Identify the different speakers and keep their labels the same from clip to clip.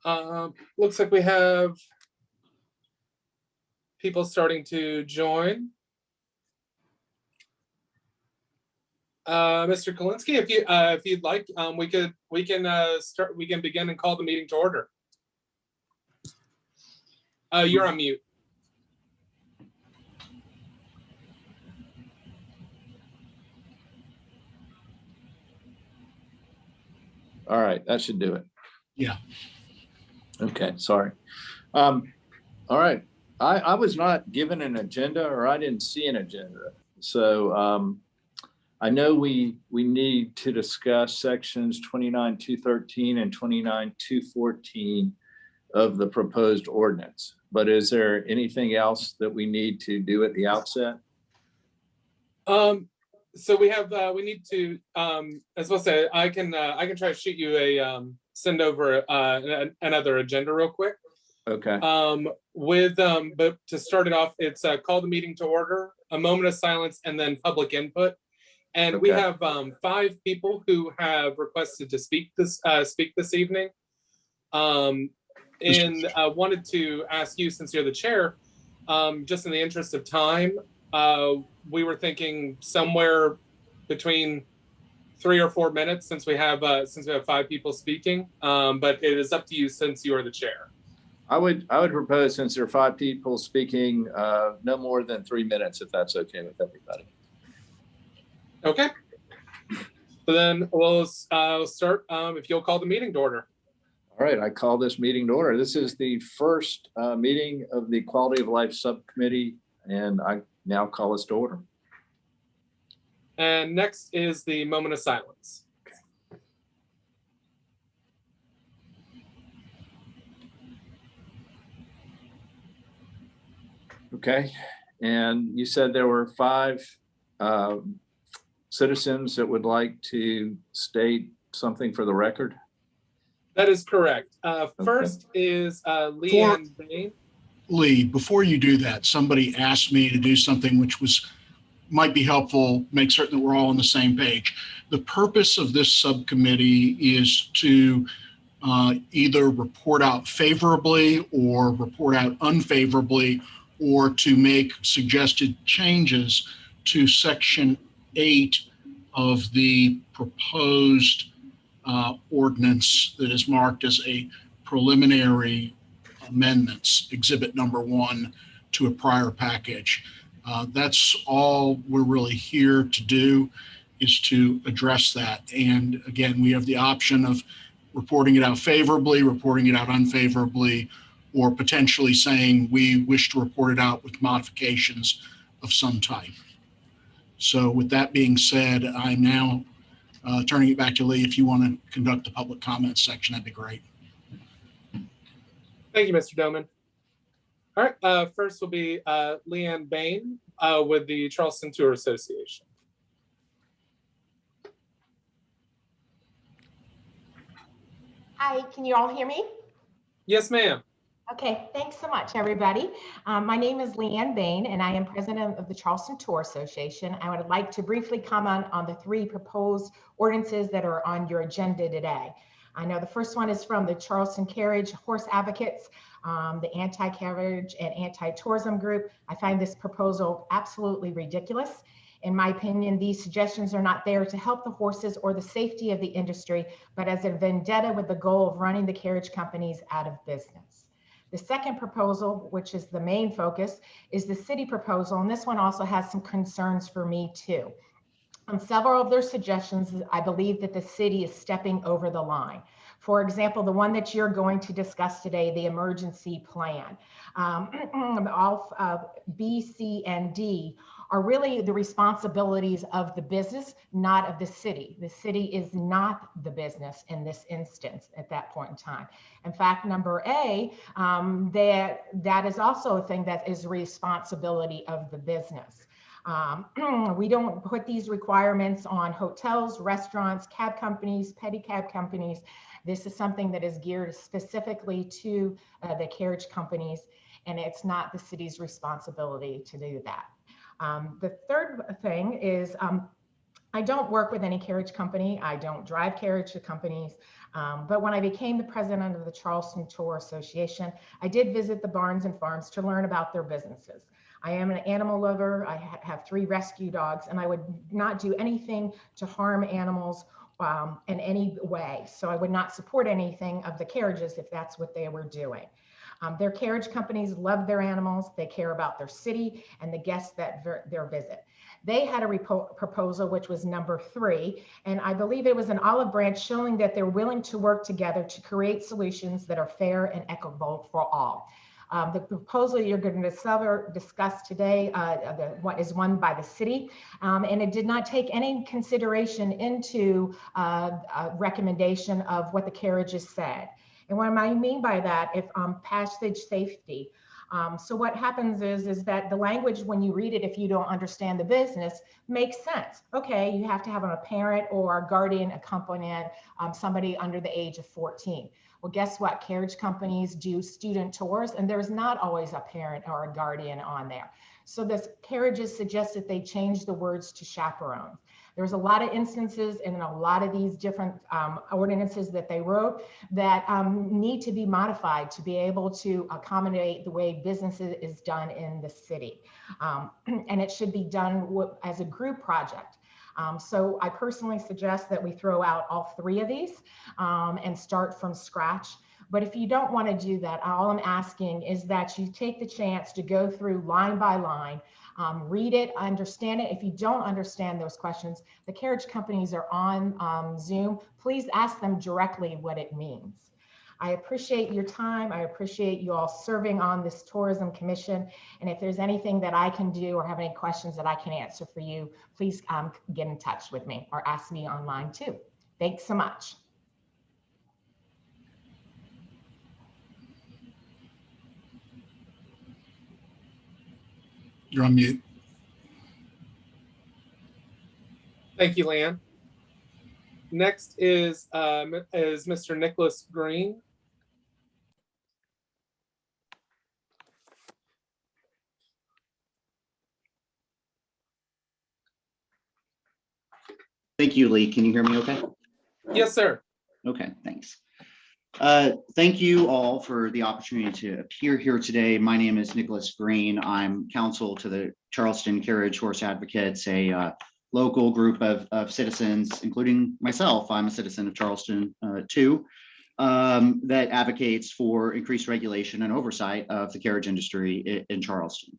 Speaker 1: Looks like we have people starting to join. Mr. Kalinsky, if you'd like, we can begin and call the meeting to order. You're on mute.
Speaker 2: All right, that should do it.
Speaker 3: Yeah.
Speaker 2: Okay, sorry. All right, I was not given an agenda, or I didn't see an agenda. So I know we need to discuss sections 29.213 and 29.214 of the proposed ordinance, but is there anything else that we need to do at the outset?
Speaker 1: So we need to, as well say, I can try to shoot you a send over another agenda real quick.
Speaker 2: Okay.
Speaker 1: But to start it off, it's call the meeting to order, a moment of silence, and then public input. And we have 5 people who have requested to speak this evening. And I wanted to ask you, since you're the chair, just in the interest of time, we were thinking somewhere between 3 or 4 minutes, since we have 5 people speaking. But it is up to you, since you are the chair.
Speaker 2: I would propose, since there are 5 people speaking, no more than 3 minutes, if that's okay with everybody.
Speaker 1: Okay. So then we'll start. If you'll call the meeting to order.
Speaker 2: All right, I call this meeting to order. This is the first meeting of the Quality of Life Subcommittee, and I now call us to order.
Speaker 1: And next is the moment of silence.
Speaker 2: Okay, and you said there were 5 citizens that would like to state something for the record?
Speaker 1: That is correct. First is Leanne Bain.
Speaker 3: Lee, before you do that, somebody asked me to do something which might be helpful, make certain that we're all on the same page. The purpose of this subcommittee is to either report out favorably or report out unfavorably, or to make suggested changes to Section 8 of the proposed ordinance that is marked as a preliminary amendments, exhibit number 1 to a prior package. That's all we're really here to do, is to address that. And again, we have the option of reporting it out favorably, reporting it out unfavorably, or potentially saying we wish to report it out with modifications of some type. So with that being said, I'm now turning it back to Lee. If you want to conduct the public comment section, that'd be great.
Speaker 1: Thank you, Mr. Doman. All right, first will be Leanne Bain with the Charleston Tour Association.
Speaker 4: Hi, can you all hear me?
Speaker 1: Yes, ma'am.
Speaker 4: Okay, thanks so much, everybody. My name is Leanne Bain, and I am president of the Charleston Tour Association. I would like to briefly comment on the 3 proposed ordinances that are on your agenda today. I know the first one is from the Charleston Carriage Horse Advocates, the Anti-Carriage and Anti-Tourism Group. I find this proposal absolutely ridiculous. In my opinion, these suggestions are not there to help the horses or the safety of the industry, but as a vendetta with the goal of running the carriage companies out of business. The second proposal, which is the main focus, is the city proposal, and this one also has some concerns for me too. On several of their suggestions, I believe that the city is stepping over the line. For example, the one that you're going to discuss today, the emergency plan. All B, C, and D are really the responsibilities of the business, not of the city. The city is not the business in this instance at that point in time. In fact, number A, that is also a thing that is responsibility of the business. We don't put these requirements on hotels, restaurants, cab companies, pedicab companies. This is something that is geared specifically to the carriage companies, and it's not the city's responsibility to do that. The third thing is I don't work with any carriage company. I don't drive carriage to companies. But when I became the president of the Charleston Tour Association, I did visit the barns and farms to learn about their businesses. I am an animal lover. I have 3 rescue dogs, and I would not do anything to harm animals in any way. So I would not support anything of the carriages if that's what they were doing. Their carriage companies love their animals. They care about their city and the guests that their visit. They had a proposal, which was number 3, and I believe it was an olive branch showing that they're willing to work together to create solutions that are fair and equitable for all. The proposal you're going to discuss today is one by the city, and it did not take any consideration into a recommendation of what the carriages said. And what I mean by that, if passage safety. So what happens is that the language, when you read it, if you don't understand the business, makes sense. Okay, you have to have a parent or a guardian accompanying somebody under the age of 14. Well, guess what? Carriage companies do student tours, and there's not always a parent or a guardian on there. So this carriages suggest that they change the words to chaperones. There's a lot of instances in a lot of these different ordinances that they wrote that need to be modified to be able to accommodate the way business is done in the city. And it should be done as a group project. So I personally suggest that we throw out all 3 of these and start from scratch. But if you don't want to do that, all I'm asking is that you take the chance to go through line by line, read it, understand it. If you don't understand those questions, the carriage companies are on Zoom. Please ask them directly what it means. I appreciate your time. I appreciate you all serving on this tourism commission. And if there's anything that I can do or have any questions that I can answer for you, please get in touch with me or ask me online too. Thanks so much.
Speaker 3: You're on mute.
Speaker 1: Thank you, Lan. Next is Mr. Nicholas Green.
Speaker 5: Thank you, Lee. Can you hear me okay?
Speaker 1: Yes, sir.
Speaker 5: Okay, thanks. Thank you all for the opportunity to appear here today. My name is Nicholas Green. I'm counsel to the Charleston Carriage Horse Advocates, a local group of citizens, including myself. I'm a citizen of Charleston too, that advocates for increased regulation and oversight of the carriage industry in Charleston.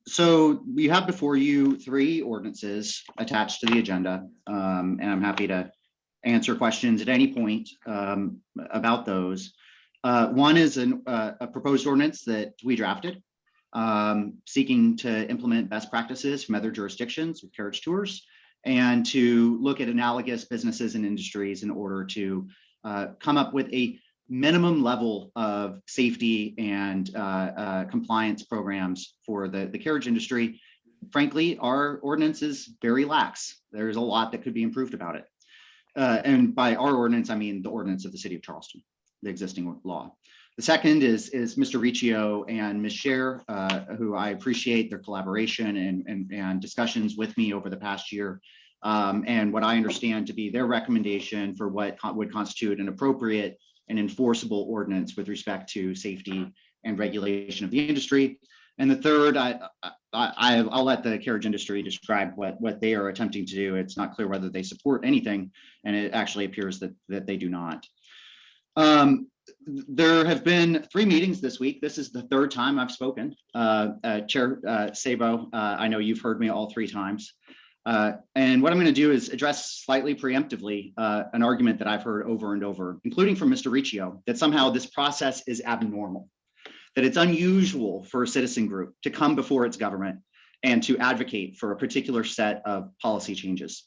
Speaker 5: So we have before you 3 ordinances attached to the agenda, and I'm happy to answer questions at any point about those. One is a proposed ordinance that we drafted, seeking to implement best practices from other jurisdictions with carriage tours and to look at analogous businesses and industries in order to come up with a minimum level of safety and compliance programs for the carriage industry. Frankly, our ordinance is very lax. There's a lot that could be improved about it. And by our ordinance, I mean the ordinance of the city of Charleston, the existing law. The second is Mr. Riccio and Ms. Scher, who I appreciate their collaboration and discussions with me over the past year, and what I understand to be their recommendation for what would constitute an appropriate and enforceable ordinance with respect to safety and regulation of the industry. And the third, I'll let the carriage industry describe what they are attempting to do. It's not clear whether they support anything, and it actually appears that they do not. There have been 3 meetings this week. This is the 3rd time I've spoken. Chair Sabo, I know you've heard me all 3 times. And what I'm going to do is address slightly preemptively an argument that I've heard over and over, including from Mr. Riccio, that somehow this process is abnormal, that it's unusual for a citizen group to come before its government and to advocate for a particular set of policy changes.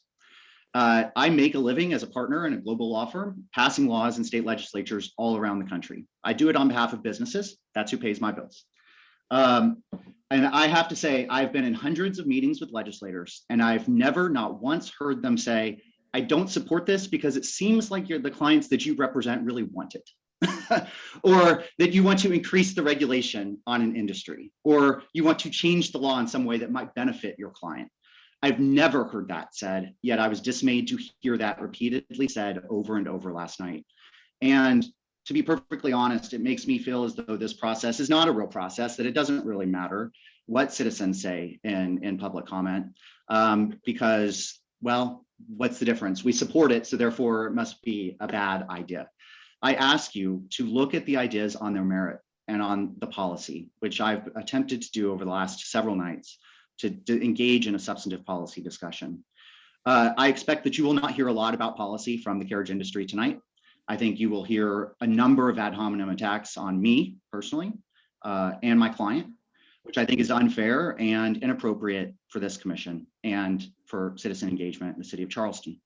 Speaker 5: I make a living as a partner in a global law firm, passing laws in state legislatures all around the country. I do it on behalf of businesses. That's who pays my bills. And I have to say, I've been in hundreds of meetings with legislators, and I've never, not once, heard them say, I don't support this because it seems like the clients that you represent really want it. Or that you want to increase the regulation on an industry, or you want to change the law in some way that might benefit your client. I've never heard that said, yet I was dismayed to hear that repeatedly said over and over last night. And to be perfectly honest, it makes me feel as though this process is not a real process, that it doesn't really matter what citizens say in public comment, because, well, what's the difference? We support it, so therefore it must be a bad idea. I ask you to look at the ideas on their merit and on the policy, which I've attempted to do over the last several nights to engage in a substantive policy discussion. I expect that you will not hear a lot about policy from the carriage industry tonight. I think you will hear a number of ad hominem attacks on me personally and my client, which I think is unfair and inappropriate for this commission and for citizen engagement in the city of Charleston.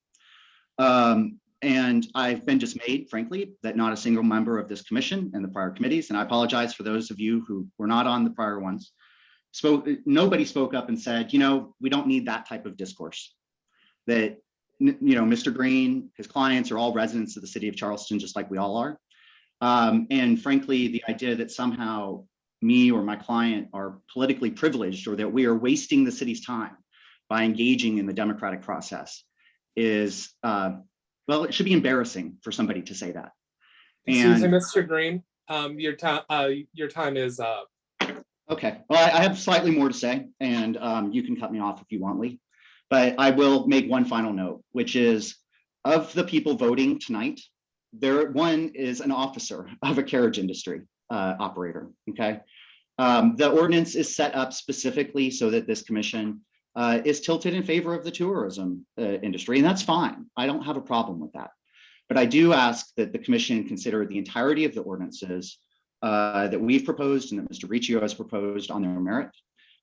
Speaker 5: And I've been dismayed, frankly, that not a single member of this commission and the prior committees, and I apologize for those of you who were not on the prior ones, nobody spoke up and said, you know, we don't need that type of discourse. That, you know, Mr. Green, his clients are all residents of the city of Charleston, just like we all are. And frankly, the idea that somehow me or my client are politically privileged or that we are wasting the city's time by engaging in the democratic process is, well, it should be embarrassing for somebody to say that.
Speaker 1: Excuse me, Mr. Green, your time is up.
Speaker 5: Okay, well, I have slightly more to say, and you can cut me off if you want, Lee. But I will make one final note, which is of the people voting tonight, one is an officer of a carriage industry operator, okay? The ordinance is set up specifically so that this commission is tilted in favor of the tourism industry, and that's fine. I don't have a problem with that. But I do ask that the commission consider the entirety of the ordinances that we've proposed and that Mr. Riccio has proposed on their merit,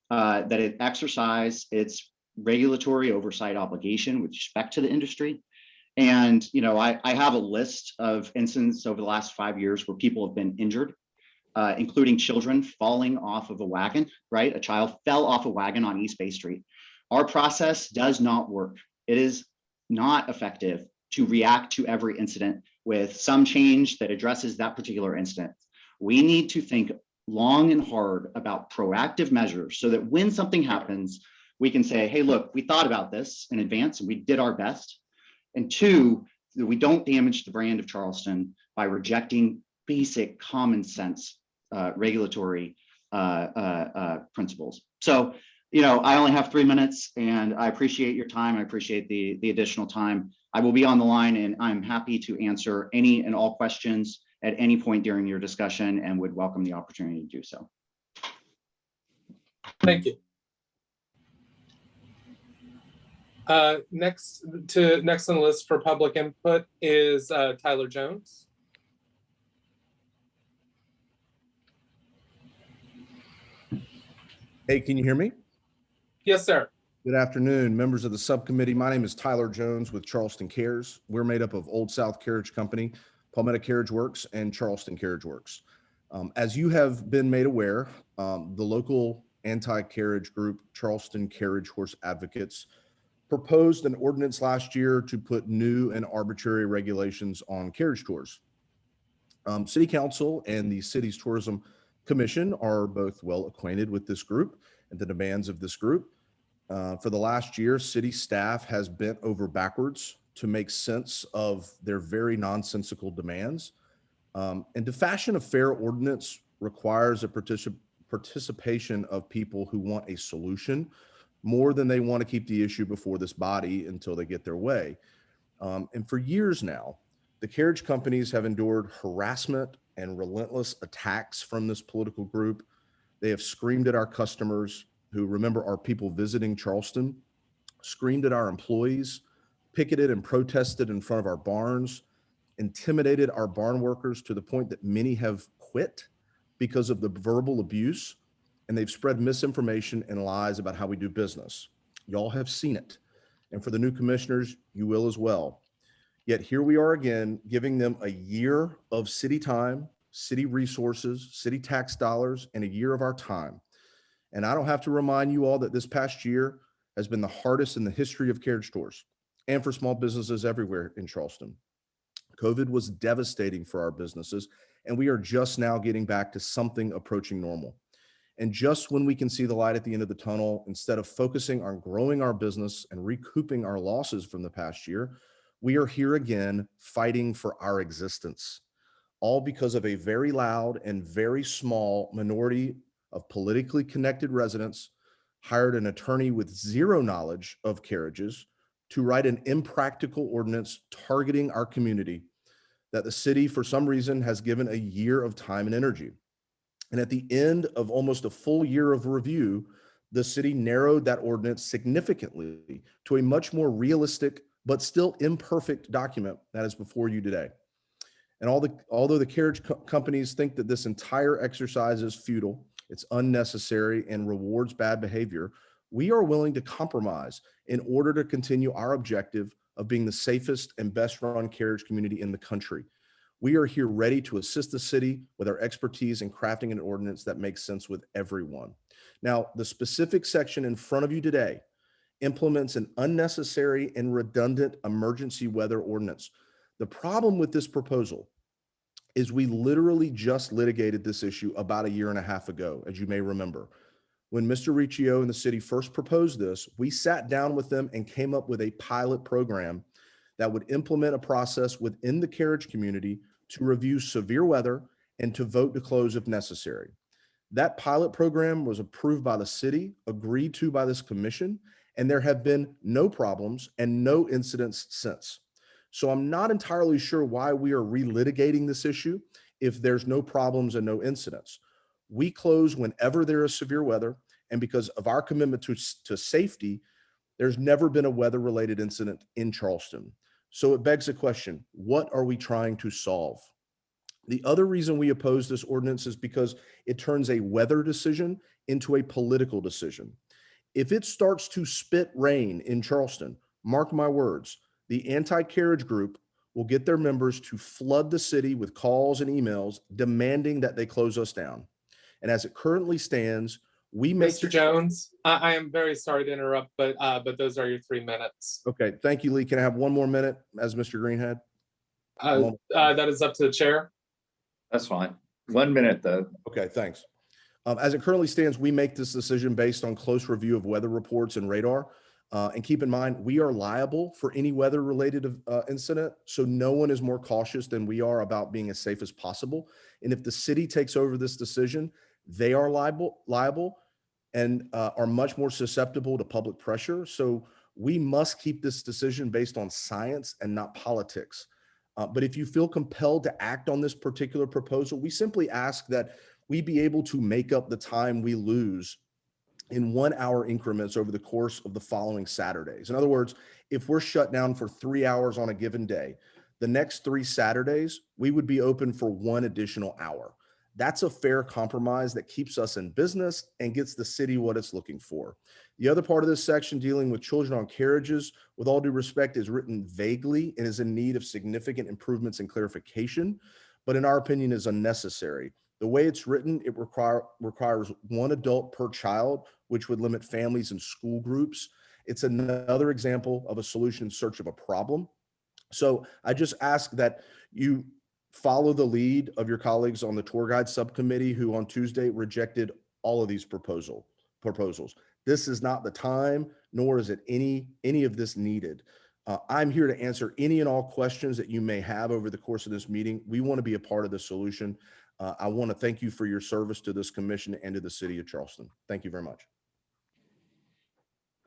Speaker 5: that it exercise its regulatory oversight obligation with respect to the industry. And, you know, I have a list of incidents over the last 5 years where people have been injured, including children falling off of a wagon, right? A child fell off a wagon on East Bay Street. Our process does not work. It is not effective to react to every incident with some change that addresses that particular incident. We need to think long and hard about proactive measures so that when something happens, we can say, hey, look, we thought about this in advance and we did our best. And two, that we don't damage the brand of Charleston by rejecting basic common sense regulatory principles. So, you know, I only have 3 minutes and I appreciate your time. I appreciate the additional time. I will be on the line and I'm happy to answer any and all questions at any point during your discussion and would welcome the opportunity to do so.
Speaker 1: Thank you. Next on the list for public input is Tyler Jones.
Speaker 6: Hey, can you hear me?
Speaker 1: Yes, sir.
Speaker 6: Good afternoon, members of the subcommittee. My name is Tyler Jones with Charleston Cares. We're made up of Old South Carriage Company, Palmetto Carriage Works, and Charleston Carriage Works. As you have been made aware, the local anti-carriage group, Charleston Carriage Horse Advocates, proposed an ordinance last year to put new and arbitrary regulations on carriage tours. City Council and the city's Tourism Commission are both well acquainted with this group and the demands of this group. For the last year, city staff has bent over backwards to make sense of their very nonsensical demands. And to fashion a fair ordinance requires a participation of people who want a solution more than they want to keep the issue before this body until they get their way. And for years now, the carriage companies have endured harassment and relentless attacks from this political group. They have screamed at our customers who, remember, are people visiting Charleston, screamed at our employees, picketed and protested in front of our barns, intimidated our barn workers to the point that many have quit because of the verbal abuse, and they've spread misinformation and lies about how we do business. Y'all have seen it. And for the new commissioners, you will as well. Yet here we are again, giving them a year of city time, city resources, city tax dollars, and a year of our time. And I don't have to remind you all that this past year has been the hardest in the history of carriage tours and for small businesses everywhere in Charleston. COVID was devastating for our businesses, and we are just now getting back to something approaching normal. And just when we can see the light at the end of the tunnel, instead of focusing on growing our business and recouping our losses from the past year, we are here again fighting for our existence, all because of a very loud and very small minority of politically connected residents hired an attorney with zero knowledge of carriages to write an impractical ordinance targeting our community that the city, for some reason, has given a year of time and energy. And at the end of almost a full year of review, the city narrowed that ordinance significantly to a much more realistic, but still imperfect document that is before you today. And although the carriage companies think that this entire exercise is futile, it's unnecessary, and rewards bad behavior, we are willing to compromise in order to continue our objective of being the safest and best run carriage community in the country. We are here ready to assist the city with our expertise in crafting an ordinance that makes sense with everyone. Now, the specific section in front of you today implements an unnecessary and redundant emergency weather ordinance. The problem with this proposal is we literally just litigated this issue about a year and a half ago, as you may remember. When Mr. Riccio and the city first proposed this, we sat down with them and came up with a pilot program that would implement a process within the carriage community to review severe weather and to vote to close if necessary. That pilot program was approved by the city, agreed to by this commission, and there have been no problems and no incidents since. So I'm not entirely sure why we are relitigating this issue if there's no problems and no incidents. We close whenever there is severe weather, and because of our commitment to safety, there's never been a weather-related incident in Charleston. So it begs the question, what are we trying to solve? The other reason we oppose this ordinance is because it turns a weather decision into a political decision. If it starts to spit rain in Charleston, mark my words, the anti-carriage group will get their members to flood the city with calls and emails demanding that they close us down. And as it currently stands, we make—
Speaker 1: Mr. Jones, I am very sorry to interrupt, but those are your 3 minutes.
Speaker 6: Okay, thank you, Lee. Can I have one more minute as Mr. Green had?
Speaker 1: That is up to the chair.
Speaker 2: That's fine. 1 minute though.
Speaker 6: Okay, thanks. As it currently stands, we make this decision based on close review of weather reports and radar. And keep in mind, we are liable for any weather-related incident, so no one is more cautious than we are about being as safe as possible. And if the city takes over this decision, they are liable and are much more susceptible to public pressure. So we must keep this decision based on science and not politics. But if you feel compelled to act on this particular proposal, we simply ask that we be able to make up the time we lose in 1 hour increments over the course of the following Saturdays. In other words, if we're shut down for 3 hours on a given day, the next 3 Saturdays, we would be open for 1 additional hour. That's a fair compromise that keeps us in business and gets the city what it's looking for. The other part of this section dealing with children on carriages, with all due respect, is written vaguely and is in need of significant improvements and clarification, but in our opinion is unnecessary. The way it's written, it requires 1 adult per child, which would limit families and school groups. It's another example of a solution in search of a problem. So I just ask that you follow the lead of your colleagues on the tour guide subcommittee who on Tuesday rejected all of these proposals. This is not the time, nor is it any of this needed. I'm here to answer any and all questions that you may have over the course of this meeting. We want to be a part of the solution. I want to thank you for your service to this commission and to the city of Charleston. Thank you very much.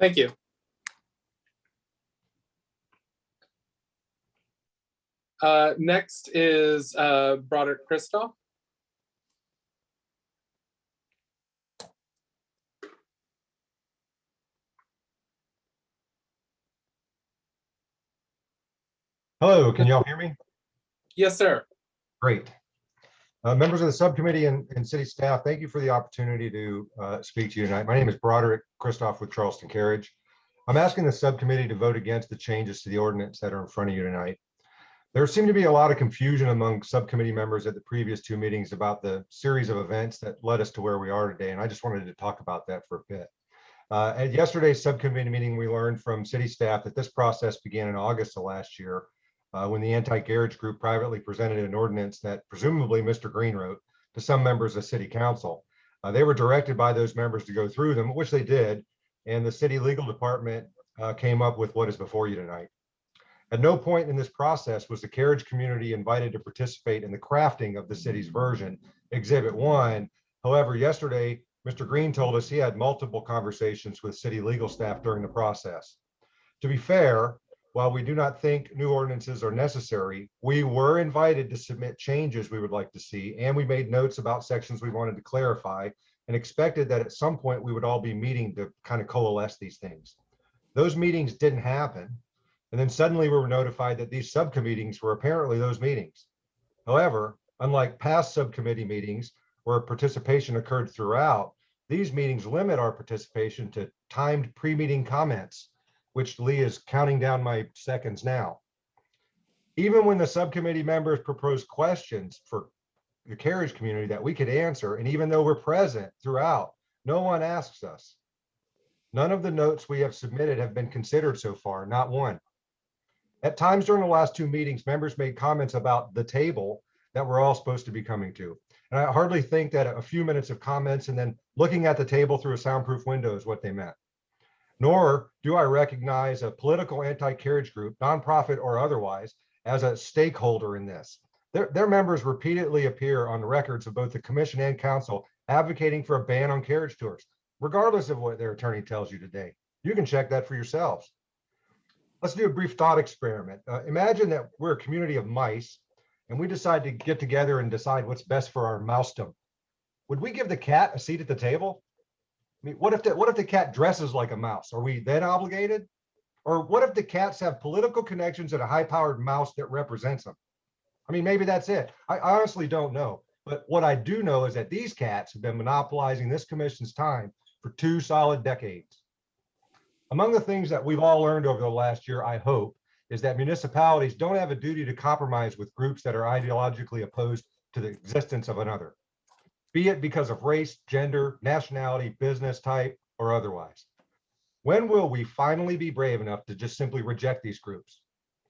Speaker 1: Thank you. Next is Broderick Christoph.
Speaker 7: Hello, can y'all hear me?
Speaker 1: Yes, sir.
Speaker 7: Great. Members of the subcommittee and city staff, thank you for the opportunity to speak to you tonight. My name is Broderick Christoph with Charleston Carriage. I'm asking the subcommittee to vote against the changes to the ordinance that are in front of you tonight. There seemed to be a lot of confusion among subcommittee members at the previous 2 meetings about the series of events that led us to where we are today, and I just wanted to talk about that for a bit. At yesterday's subcommittee meeting, we learned from city staff that this process began in August of last year, when the anti-carriage group privately presented an ordinance that presumably Mr. Green wrote to some members of city council. They were directed by those members to go through them, which they did, and the city legal department came up with what is before you tonight. At no point in this process was the Carriage community invited to participate in the crafting of the city's version, Exhibit 1. However, yesterday, Mr. Green told us he had multiple conversations with city legal staff during the process. To be fair, while we do not think new ordinances are necessary, we were invited to submit changes we would like to see, and we made notes about sections we wanted to clarify and expected that at some point we would all be meeting to kind of coalesce these things. Those meetings didn't happen. And then suddenly we were notified that these subcommittees were apparently those meetings. However, unlike past subcommittee meetings where participation occurred throughout, these meetings limit our participation to timed pre-meeting comments, which Lee is counting down my seconds now. Even when the subcommittee members propose questions for the Carriage community that we could answer, and even though we're present throughout, no one asks us. None of the notes we have submitted have been considered so far, not one. At times during the last 2 meetings, members made comments about the table that we're all supposed to be coming to. And I hardly think that a few minutes of comments and then looking at the table through a soundproof window is what they meant. Nor do I recognize a political anti-carriage group, nonprofit or otherwise, as a stakeholder in this. Their members repeatedly appear on the records of both the commission and council advocating for a ban on carriage tours, regardless of what their attorney tells you today. You can check that for yourselves. Let's do a brief thought experiment. Imagine that we're a community of mice and we decide to get together and decide what's best for our mousedom. Would we give the cat a seat at the table? I mean, what if the cat dresses like a mouse? Are we then obligated? Or what if the cats have political connections and a high-powered mouse that represents them? I mean, maybe that's it. I honestly don't know. But what I do know is that these cats have been monopolizing this commission's time for 2 solid decades. Among the things that we've all learned over the last year, I hope, is that municipalities don't have a duty to compromise with groups that are ideologically opposed to the existence of another, be it because of race, gender, nationality, business type, or otherwise. When will we finally be brave enough to just simply reject these groups?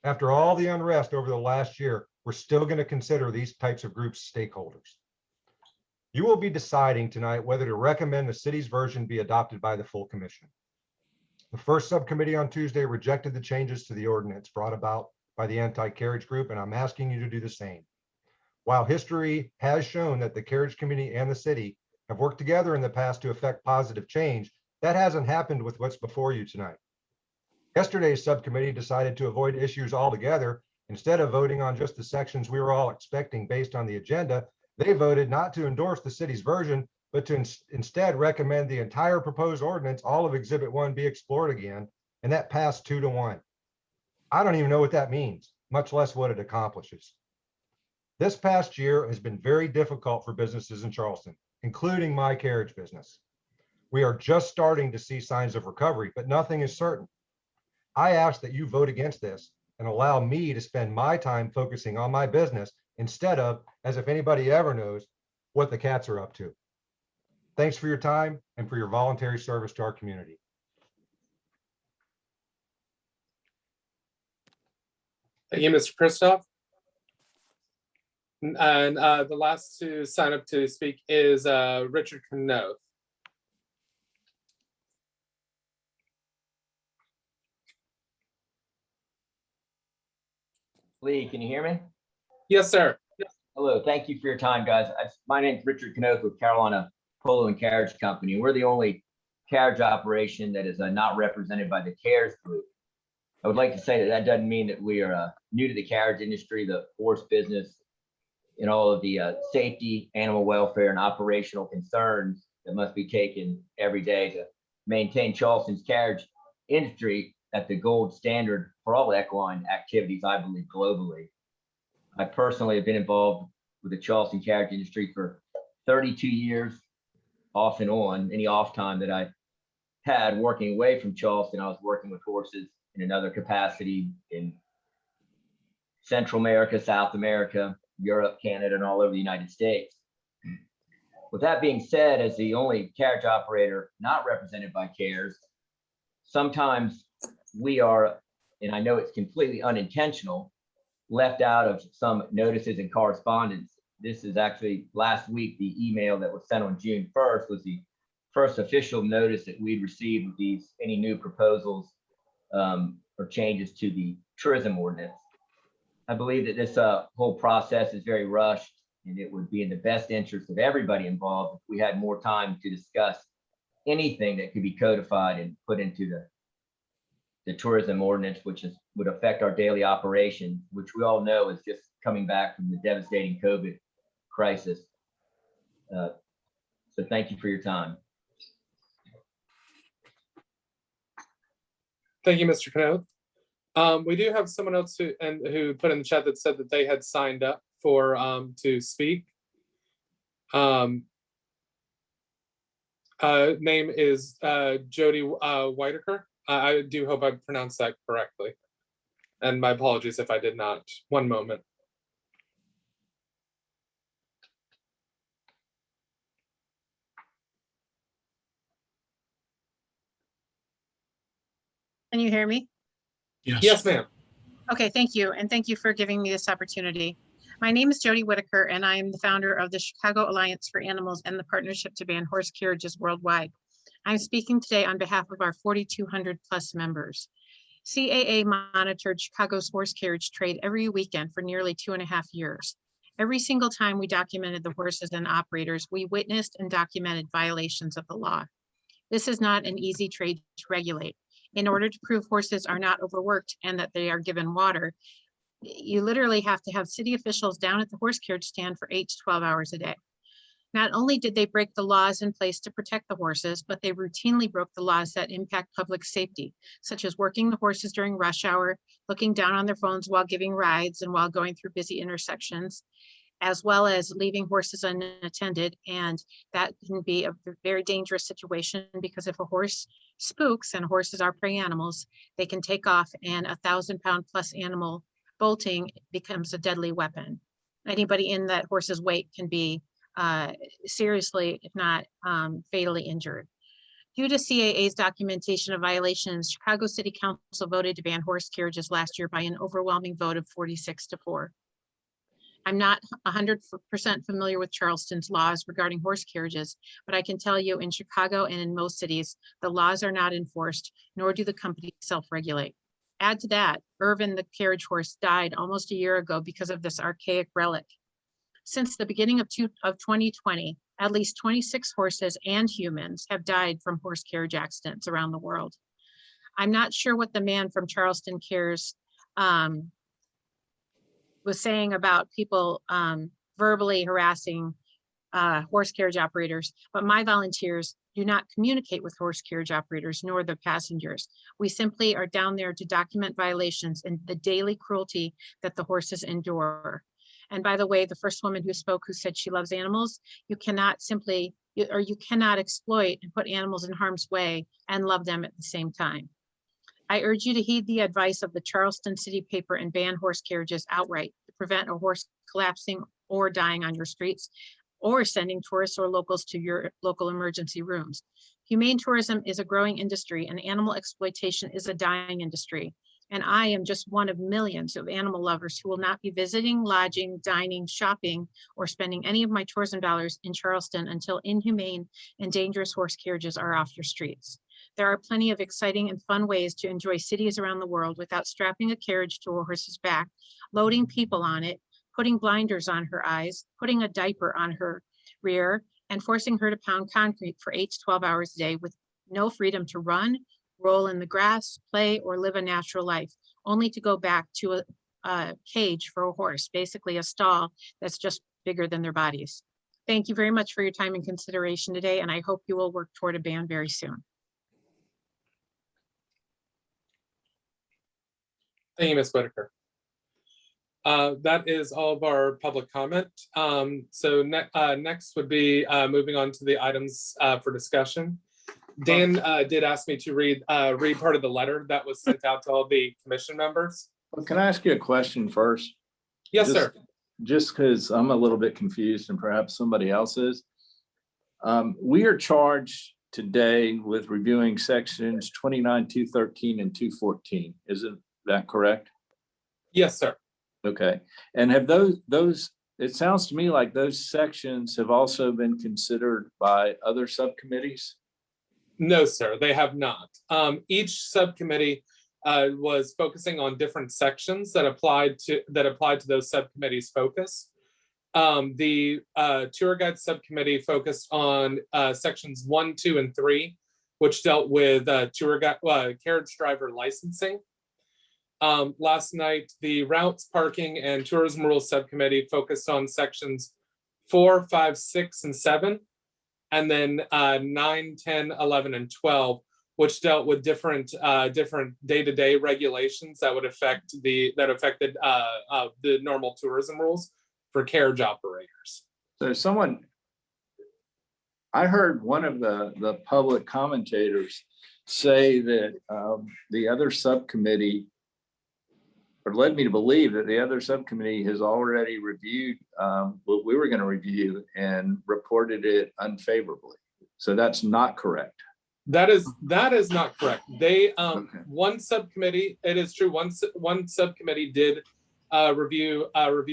Speaker 7: After all the unrest over the last year, we're still going to consider these types of groups stakeholders. You will be deciding tonight whether to recommend the city's version be adopted by the full commission. The first subcommittee on Tuesday rejected the changes to the ordinance brought about by the anti-carriage group, and I'm asking you to do the same. While history has shown that the carriage community and the city have worked together in the past to effect positive change, that hasn't happened with what's before you tonight. Yesterday's subcommittee decided to avoid issues altogether. Instead of voting on just the sections we were all expecting based on the agenda, they voted not to endorse the city's version, but to instead recommend the entire proposed ordinance, all of Exhibit 1 be explored again, and that passed 2-1. I don't even know what that means, much less what it accomplishes. This past year has been very difficult for businesses in Charleston, including my carriage business. We are just starting to see signs of recovery, but nothing is certain. I ask that you vote against this and allow me to spend my time focusing on my business instead of, as if anybody ever knows, what the cats are up to. Thanks for your time and for your voluntary service to our community.
Speaker 1: Thank you, Mr. Kristoff. And the last to sign up to speak is Richard Kennoth.
Speaker 8: Lee, can you hear me?
Speaker 1: Yes, sir.
Speaker 8: Hello, thank you for your time, guys. My name is Richard Kennoth with Carolina Polo and Carriage Company. We're the only carriage operation that is not represented by the CARES group. I would like to say that that doesn't mean that we are new to the carriage industry, the horse business, and all of the safety, animal welfare, and operational concerns that must be taken every day to maintain Charleston's carriage industry at the gold standard for all equine activities, I believe, globally. I personally have been involved with the Charleston carriage industry for 32 years, off and on. Any off time that I had working away from Charleston, I was working with horses in another capacity in Central America, South America, Europe, Canada, and all over the United States. With that being said, as the only carriage operator not represented by CARES, sometimes we are, and I know it's completely unintentional, left out of some notices and correspondence this is actually last week, the email that was sent on June 1st was the first official notice that we'd received of any new proposals or changes to the tourism ordinance. I believe that this whole process is very rushed, and it would be in the best interest of everybody involved if we had more time to discuss anything that could be codified and put into the tourism ordinance, which would affect our daily operations, which we all know is just coming back from the devastating COVID crisis. So thank you for your time.
Speaker 1: Thank you, Mr. Kennoth. We do have someone else who put in the chat that said that they had signed up for to speak. Name is Jody Whitaker. I do hope I pronounced that correctly. And my apologies if I did not. One moment.
Speaker 9: Can you hear me?
Speaker 3: Yes.
Speaker 1: Yes, ma'am.
Speaker 9: Okay, thank you. And thank you for giving me this opportunity. My name is Jody Whitaker, and I am the founder of the Chicago Alliance for Animals and the Partnership to Ban Horse Carriages Worldwide. I'm speaking today on behalf of our 4,200 plus members. CAA monitored Chicago's horse carriage trade every weekend for nearly 2.5 years. Every single time we documented the horses and operators, we witnessed and documented violations of the law. This is not an easy trade to regulate. In order to prove horses are not overworked and that they are given water, you literally have to have city officials down at the horse carriage stand for 8 to 12 hours a day. Not only did they break the laws in place to protect the horses, but they routinely broke the laws that impact public safety, such as working the horses during rush hour, looking down on their phones while giving rides and while going through busy intersections, as well as leaving horses unattended. And that can be a very dangerous situation, because if a horse spooks, and horses are prey animals, they can take off, and a 1,000-pound plus animal bolting becomes a deadly weapon. Anybody in that horse's weight can be seriously, if not fatally injured. Due to CAA's documentation of violations, Chicago City Council voted to ban horse carriages last year by an overwhelming vote of 46-4. I'm not 100% familiar with Charleston's laws regarding horse carriages, but I can tell you in Chicago and in most cities, the laws are not enforced, nor do the companies self-regulate. Add to that, Irvin the carriage horse died almost a year ago because of this archaic relic. Since the beginning of 2020, at least 26 horses and humans have died from horse carriage accidents around the world. I'm not sure what the man from Charleston Cares was saying about people verbally harassing horse carriage operators, but my volunteers do not communicate with horse carriage operators nor the passengers. We simply are down there to document violations and the daily cruelty that the horses endure. And by the way, the first woman who spoke, who said she loves animals, you cannot simply, or you cannot exploit and put animals in harm's way and love them at the same time. I urge you to heed the advice of the Charleston City paper and ban horse carriages outright to prevent a horse collapsing or dying on your streets, or sending tourists or locals to your local emergency rooms. Humane tourism is a growing industry, and animal exploitation is a dying industry. And I am just one of millions of animal lovers who will not be visiting, lodging, dining, shopping, or spending any of my tourism dollars in Charleston until inhumane and dangerous horse carriages are off your streets. There are plenty of exciting and fun ways to enjoy cities around the world without strapping a carriage to a horse's back, loading people on it, putting blinders on her eyes, putting a diaper on her rear, and forcing her to pound concrete for 8 to 12 hours a day with no freedom to run, roll in the grass, play, or live a natural life, only to go back to a cage for a horse, basically a stall that's just bigger than their bodies. Thank you very much for your time and consideration today, and I hope you will work toward a ban very soon.
Speaker 1: Thank you, Ms. Whitaker. That is all of our public comment. So next would be moving on to the items for discussion. Dan did ask me to read part of the letter that was sent out to all the commission members.
Speaker 2: Well, can I ask you a question first?
Speaker 1: Yes, sir.
Speaker 2: Just because I'm a little bit confused and perhaps somebody else is. We are charged today with reviewing sections 29, 213, and 214. Isn't that correct?
Speaker 1: Yes, sir.
Speaker 2: Okay. And have those it sounds to me like those sections have also been considered by other subcommittees.
Speaker 1: No, sir, they have not. Each subcommittee was focusing on different sections that applied to those subcommittees' focus. The tour guide subcommittee focused on sections 1, 2, and 3, which dealt with carriage driver licensing. Last night, the routes, parking, and tourism rules subcommittee focused on sections 4, 5, 6, and 7, and then 9, 10, 11, and 12, which dealt with different day-to-day regulations that affected the normal tourism rules for carriage operators.
Speaker 2: So I heard one of the public commentators say that the other subcommittee, or led me to believe that the other subcommittee has already reviewed what we were going to review and reported it unfavorably. So that's not correct.
Speaker 1: That is not correct. They
Speaker 2: Okay.
Speaker 1: One subcommittee, it is true, one subcommittee did review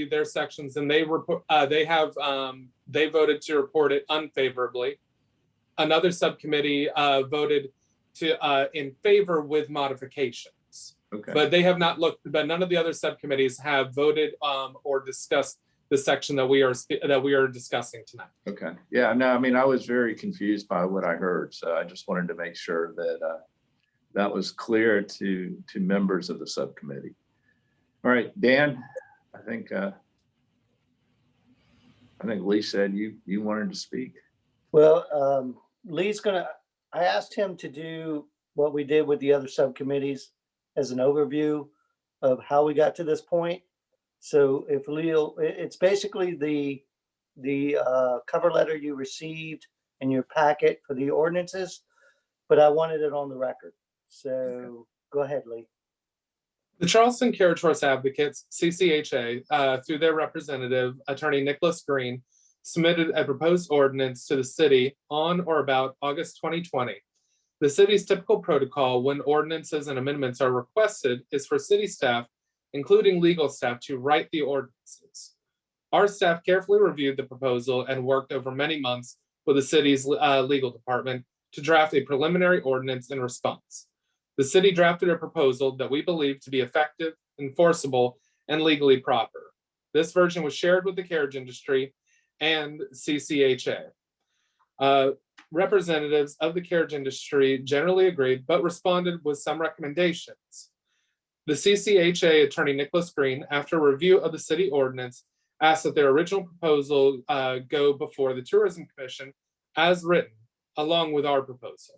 Speaker 1: their sections, and they voted to report it unfavorably. Another subcommittee voted in favor with modifications.
Speaker 2: Okay.
Speaker 1: But they have not looked. But none of the other subcommittees have voted or discussed the section that we are discussing tonight.
Speaker 2: Okay. Yeah. No, I mean, I was very confused by what I heard, so I just wanted to make sure that that was clear to members of the subcommittee. All right, Dan. I think Lee said you wanted to speak.
Speaker 10: Well, Lee's I asked him to do what we did with the other subcommittees as an overview of how we got to this point. So if Leo, it's basically the cover letter you received in your packet for the ordinances, but I wanted it on the record. So go ahead, Lee.
Speaker 1: The Charleston Carriage Horse Advocates, CCHA, through their representative, Attorney Nicholas Green, submitted a proposed ordinance to the city on or about August 2020. The city's typical protocol when ordinances and amendments are requested is for city staff, including legal staff, to write the ordinances. Our staff carefully reviewed the proposal and worked over many months with the city's legal department to draft a preliminary ordinance in response. The city drafted a proposal that we believe to be effective, enforceable, and legally proper. This version was shared with the carriage industry and CCHA. Representatives of the carriage industry generally agreed, but responded with some recommendations. The CCHA attorney Nicholas Green, after review of the city ordinance, asked that their original proposal go before the Tourism Commission as written, along with our proposal.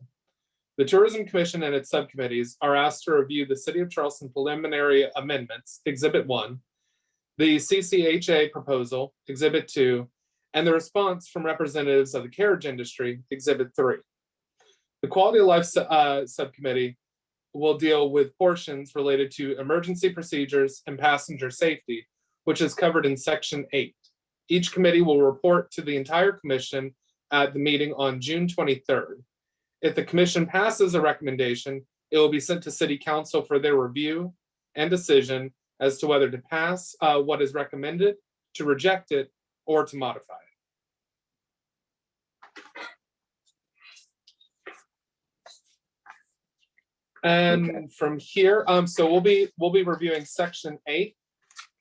Speaker 1: The Tourism Commission and its subcommittees are asked to review the City of Charleston preliminary amendments, Exhibit 1, the CCHA proposal, Exhibit 2, and the response from representatives of the carriage industry, Exhibit 3. The Quality of Life Subcommittee will deal with portions related to emergency procedures and passenger safety, which is covered in Section 8. Each committee will report to the entire commission at the meeting on June 23rd. If the commission passes a recommendation, it will be sent to City Council for their review and decision as to whether to pass what is recommended, to reject it, or to modify it. And from here, so we'll be reviewing Section 8.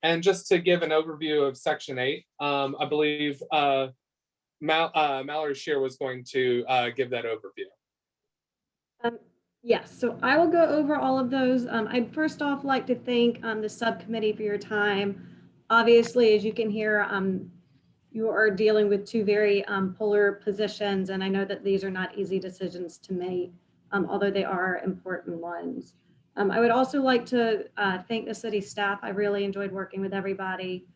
Speaker 1: And just to give an overview of Section 8, I believe Mallory Shear was going to give that overview.
Speaker 11: Yes, so I will go over all of those. I'd first off like to thank the subcommittee for your time. Obviously, as you can hear, you are dealing with two very polar positions, and I know that these are not easy decisions to make, although they are important ones. I would also like to thank the city staff. I really enjoyed working with everybody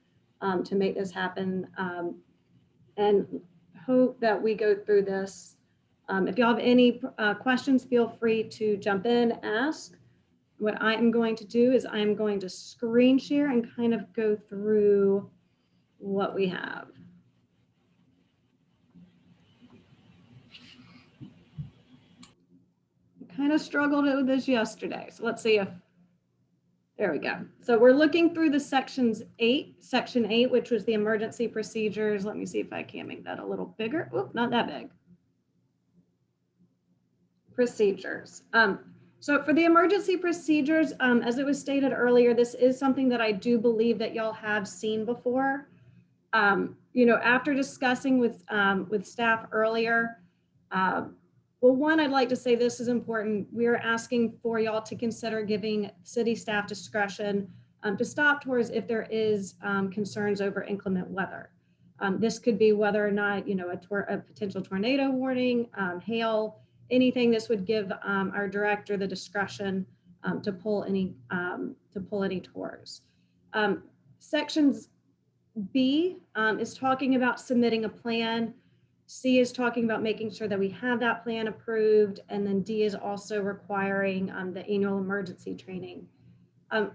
Speaker 11: to make this happen, and hope that we go through this. If you have any questions, feel free to jump in, ask. What I am going to do is I'm going to screen share and kind of go through what we have. I kind of struggled with this yesterday, so let's see if There we go. So we're looking through the section 8, which was the emergency procedures. Let me see if I can make that a little bigger. Oop, not that big. Procedures. So for the emergency procedures, as it was stated earlier, this is something that I do believe that y'all have seen before. After discussing with staff earlier, well, one, I'd like to say this is important. We're asking for y'all to consider giving city staff discretion to stop tours if there is concerns over inclement weather. This could be whether or not, a potential tornado warning, hail, anything. This would give our director the discretion to pull any tours. Sections B is talking about submitting a plan. C is talking about making sure that we have that plan approved. And then D is also requiring the annual emergency training.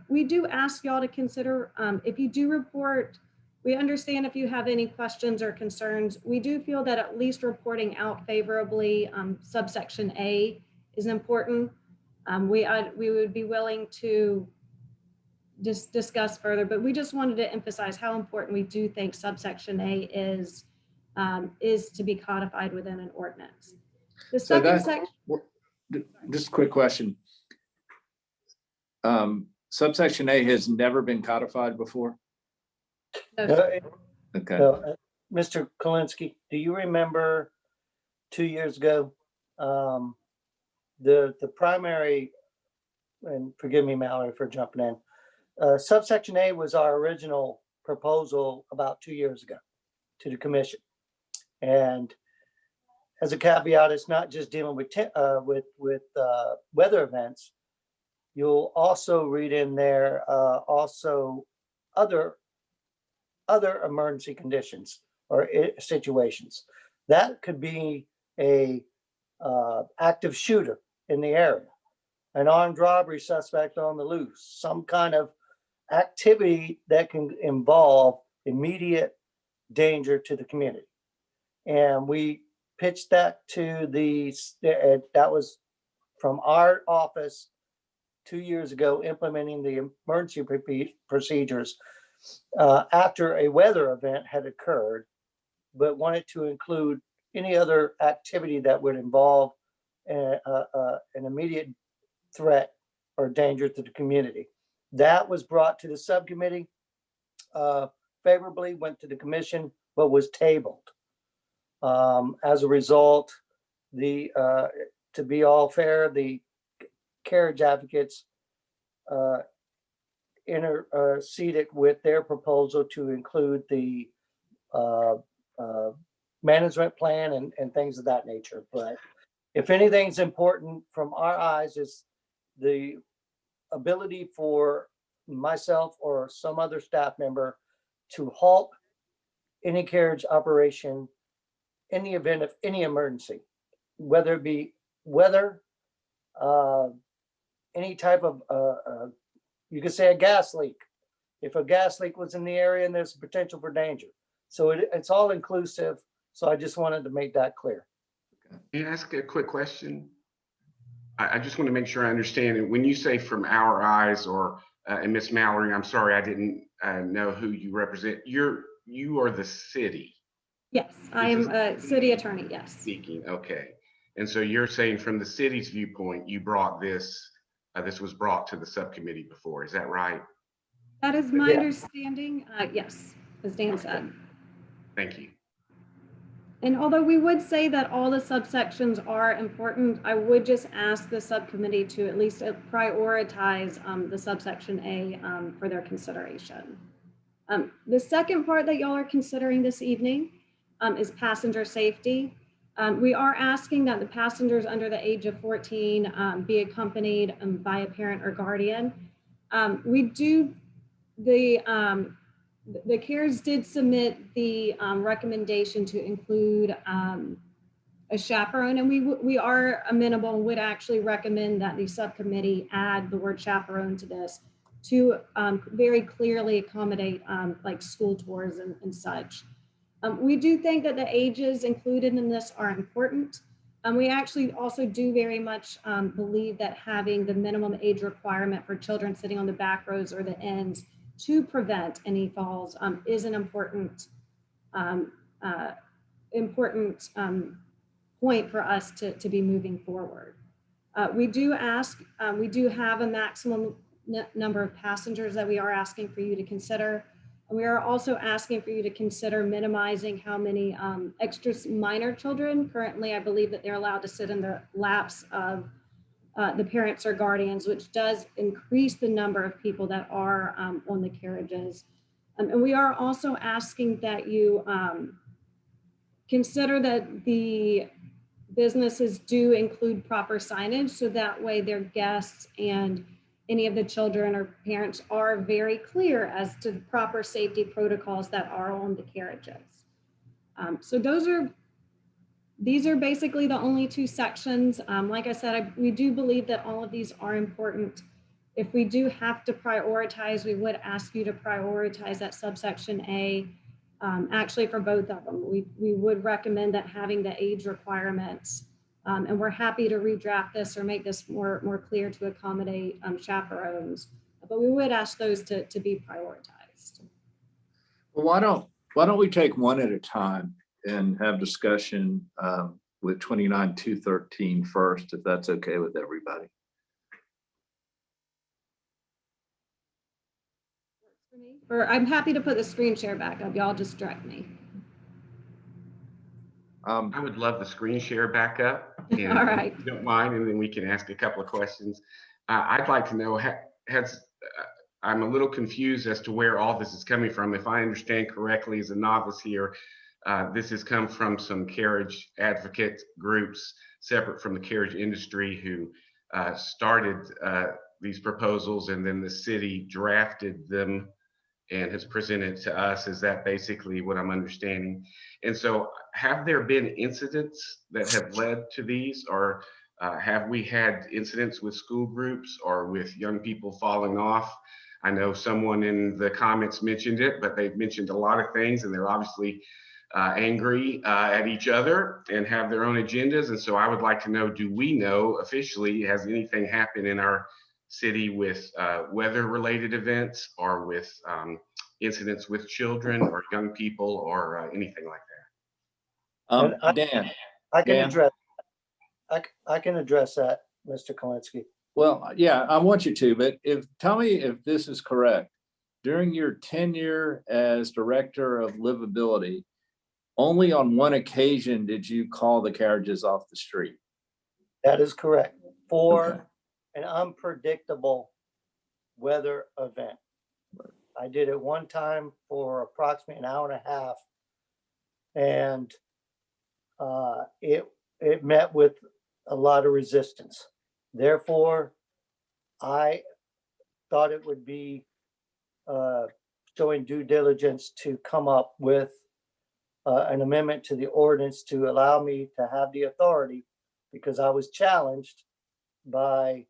Speaker 11: We do ask y'all to consider, if you do report, we understand if you have any questions or concerns. We do feel that at least reporting out favorably, subsection A is important. We would be willing to discuss further, but we just wanted to emphasize how important we do think subsection A is to be codified within an ordinance. The second section.
Speaker 2: Just a quick question. Subsection A has never been codified before?
Speaker 10: No,
Speaker 2: Okay.
Speaker 10: no, Mr. Kalinsky, do you remember 2 years ago, the primary, and forgive me, Mallory, for jumping in, subsection A was our original proposal about 2 years ago to the commission. And as a caveat, it's not just dealing with weather events. You'll also read in there also other emergency conditions or situations. That could be a active shooter in the area, an armed robbery suspect on the loose, some kind of activity that can involve immediate danger to the community. And we pitched that to that was from our office 2 years ago, implementing the emergency procedures after a weather event had occurred, but wanted to include any other activity that would involve an immediate threat or danger to the community. That was brought to the subcommittee, favorably, went to the commission, but was tabled. As a result, to be all fair, the Carriage advocates interceded with their proposal to include the management plan and things of that nature. But if anything's important from our eyes is the ability for myself or some other staff member to halt any carriage operation in the event of any emergency, whether it be weather, any type of, you could say a gas leak. If a gas leak was in the area and there's potential for danger. So it's all inclusive. So I just wanted to make that clear.
Speaker 12: Can I ask a quick question? I just want to make sure I understand it. When you say from our eyes, or and Miss Mallory, I'm sorry, I didn't know who you represent. You are the city.
Speaker 11: Yes, I am a city attorney. Yes.
Speaker 12: Speaking. Okay. And so you're saying from the city's viewpoint, you brought this. This was brought to the subcommittee before. Is that right?
Speaker 11: That is my understanding. Yes, as Dan said.
Speaker 12: Thank you.
Speaker 11: And although we would say that all the subsections are important, I would just ask the subcommittee to at least prioritize the subsection A for their consideration. The second part that y'all are considering this evening is passenger safety. We are asking that the passengers under the age of 14 be accompanied by a parent or guardian. The CARES did submit the recommendation to include a chaperone, and we are amenable and would actually recommend that the subcommittee add the word chaperone to this to very clearly accommodate like school tours and such. We do think that the ages included in this are important. We actually also do very much believe that having the minimum age requirement for children sitting on the back rows or the ends to prevent any falls is an important point for us to be moving forward. We do have a maximum number of passengers that we are asking for you to consider. We are also asking for you to consider minimizing how many extra minor children. Currently, I believe that they're allowed to sit in the laps of the parents or guardians, which does increase the number of people that are on the carriages. And we are also asking that you consider that the businesses do include proper signage, so that way their guests and any of the children or parents are very clear as to the proper safety protocols that are on the carriages. So these are basically the only two sections. Like I said, we do believe that all of these are important. If we do have to prioritize, we would ask you to prioritize that subsection A. Actually, for both of them, we would recommend that having the age requirements, and we're happy to redraft this or make this more clear to accommodate chaperones, but we would ask those to be prioritized.
Speaker 2: Well, why don't we take one at a time and have discussion with 29-213 first, if that's okay with everybody.
Speaker 11: Or I'm happy to put the screen share back up. Y'all just direct me.
Speaker 12: I would love the screen share back up. And
Speaker 11: all right.
Speaker 12: if you don't mind, and then we can ask a couple of questions. I'd like to know, I'm a little confused as to where all this is coming from. If I understand correctly as a novice here, this has come from some carriage advocate groups separate from the carriage industry who started these proposals, and then the city drafted them and has presented to us. Is that basically what I'm understanding? And so have there been incidents that have led to these, or have we had incidents with school groups or with young people falling off? I know someone in the comments mentioned it, but they've mentioned a lot of things, and they're obviously angry at each other and have their own agendas. And so I would like to know, do we know officially, has anything happened in our city with weather-related events or with incidents with children or young people or anything like that?
Speaker 2: Dan.
Speaker 10: I can
Speaker 2: Dan?
Speaker 10: address. I can address that, Mr. Kalinsky.
Speaker 2: Well, yeah, I want you to, but tell me if this is correct. During your tenure as director of livability, only on one occasion did you call the carriages off the street?
Speaker 10: That is correct. For
Speaker 2: Okay.
Speaker 10: an unpredictable weather event. I did it one time for approximately an hour and a half, and it met with a lot of resistance. Therefore, I thought it would be showing due diligence to come up with an amendment to the ordinance to allow me to have the authority, because I was challenged by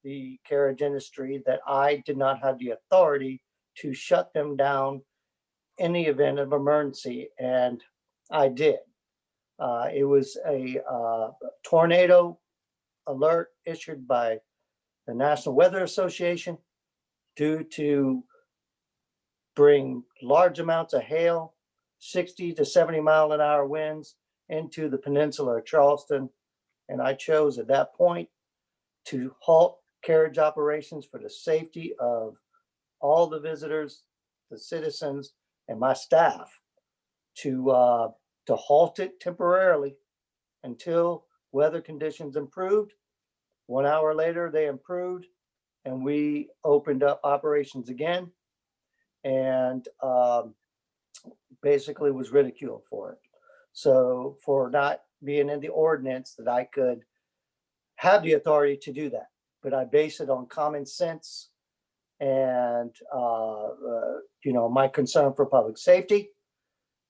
Speaker 10: the carriage industry that I did not have the authority to shut them down in the event of emergency, and I did. It was a tornado alert issued by the National Weather Association due to bring large amounts of hail, 60 to 70 mile an hour winds into the peninsula of Charleston. And I chose at that point to halt carriage operations for the safety of all the visitors, the citizens, and my staff to halt it temporarily until weather conditions improved. 1 hour later, they improved, and we opened up operations again, and basically was ridiculed for it. So for not being in the ordinance that I could have the authority to do that, but I base it on common sense and my concern for public safety.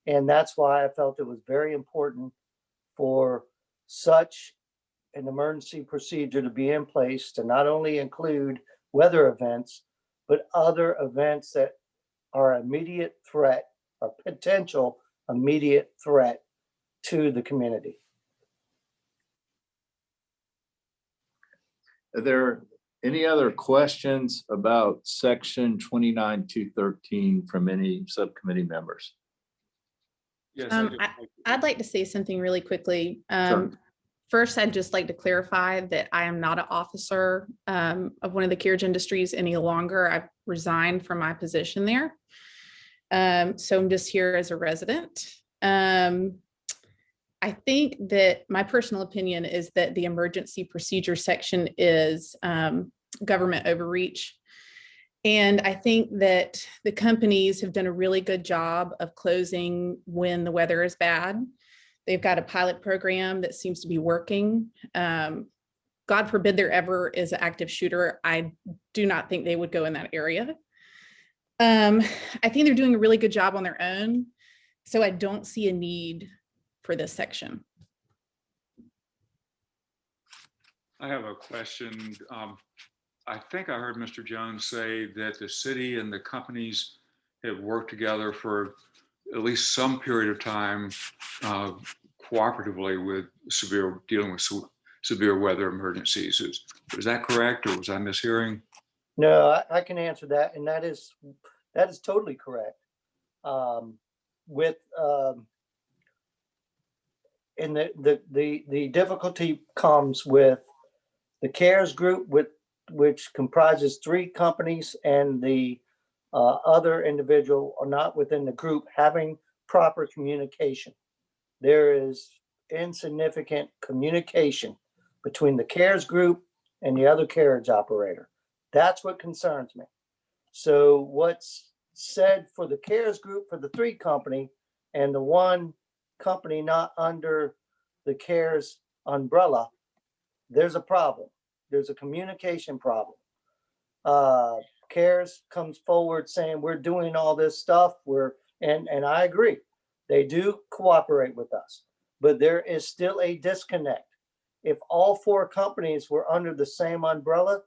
Speaker 10: And that's why I felt it was very important for such an emergency procedure to be in place to not only include weather events, but other events that are immediate threat or potential immediate threat to the community.
Speaker 2: Are there any other questions about section 29-213 from any subcommittee members?
Speaker 13: Yes,
Speaker 14: I'd like to say something really quickly.
Speaker 2: Sure.
Speaker 14: First, I'd just like to clarify that I am not an officer of one of the carriage industries any longer. I've resigned from my position there. So I'm just here as a resident. I think that my personal opinion is that the emergency procedure section is government overreach. And I think that the companies have done a really good job of closing when the weather is bad. They've got a pilot program that seems to be working. God forbid there ever is an active shooter. I do not think they would go in that area. I think they're doing a really good job on their own. So I don't see a need for this section.
Speaker 13: I have a question. I think I heard Mr. Jones say that the city and the companies have worked together for at least some period of time cooperatively with dealing with severe weather emergencies. Is that correct, or was I mishearing?
Speaker 10: No, I can answer that, and that is totally correct. And the difficulty comes with the CARES group, which comprises 3 companies, and the other individual are not within the group having proper communication. There is insignificant communication between the CARES group and the other carriage operator. That's what concerns me. So what's said for the CARES group for the 3 company and the 1 company not under the CARES umbrella, there's a problem. There's a communication problem. CARES comes forward saying we're doing all this stuff. And I agree, they do cooperate with us, but there is still a disconnect. If all 4 companies were under the same umbrella,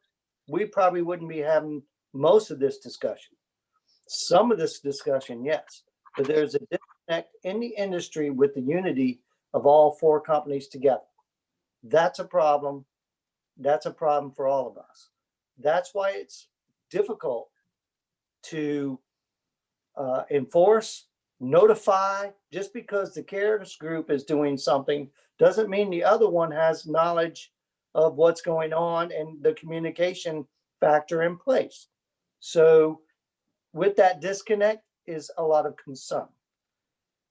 Speaker 10: we probably wouldn't be having most of this discussion. Some of this discussion, yes, but there's a disconnect in the industry with the unity of all 4 companies together. That's a problem. That's a problem for all of us. That's why it's difficult to enforce, notify. Just because the CARES group is doing something doesn't mean the other one has knowledge of what's going on and the communication factor in place. So with that disconnect is a lot of concern.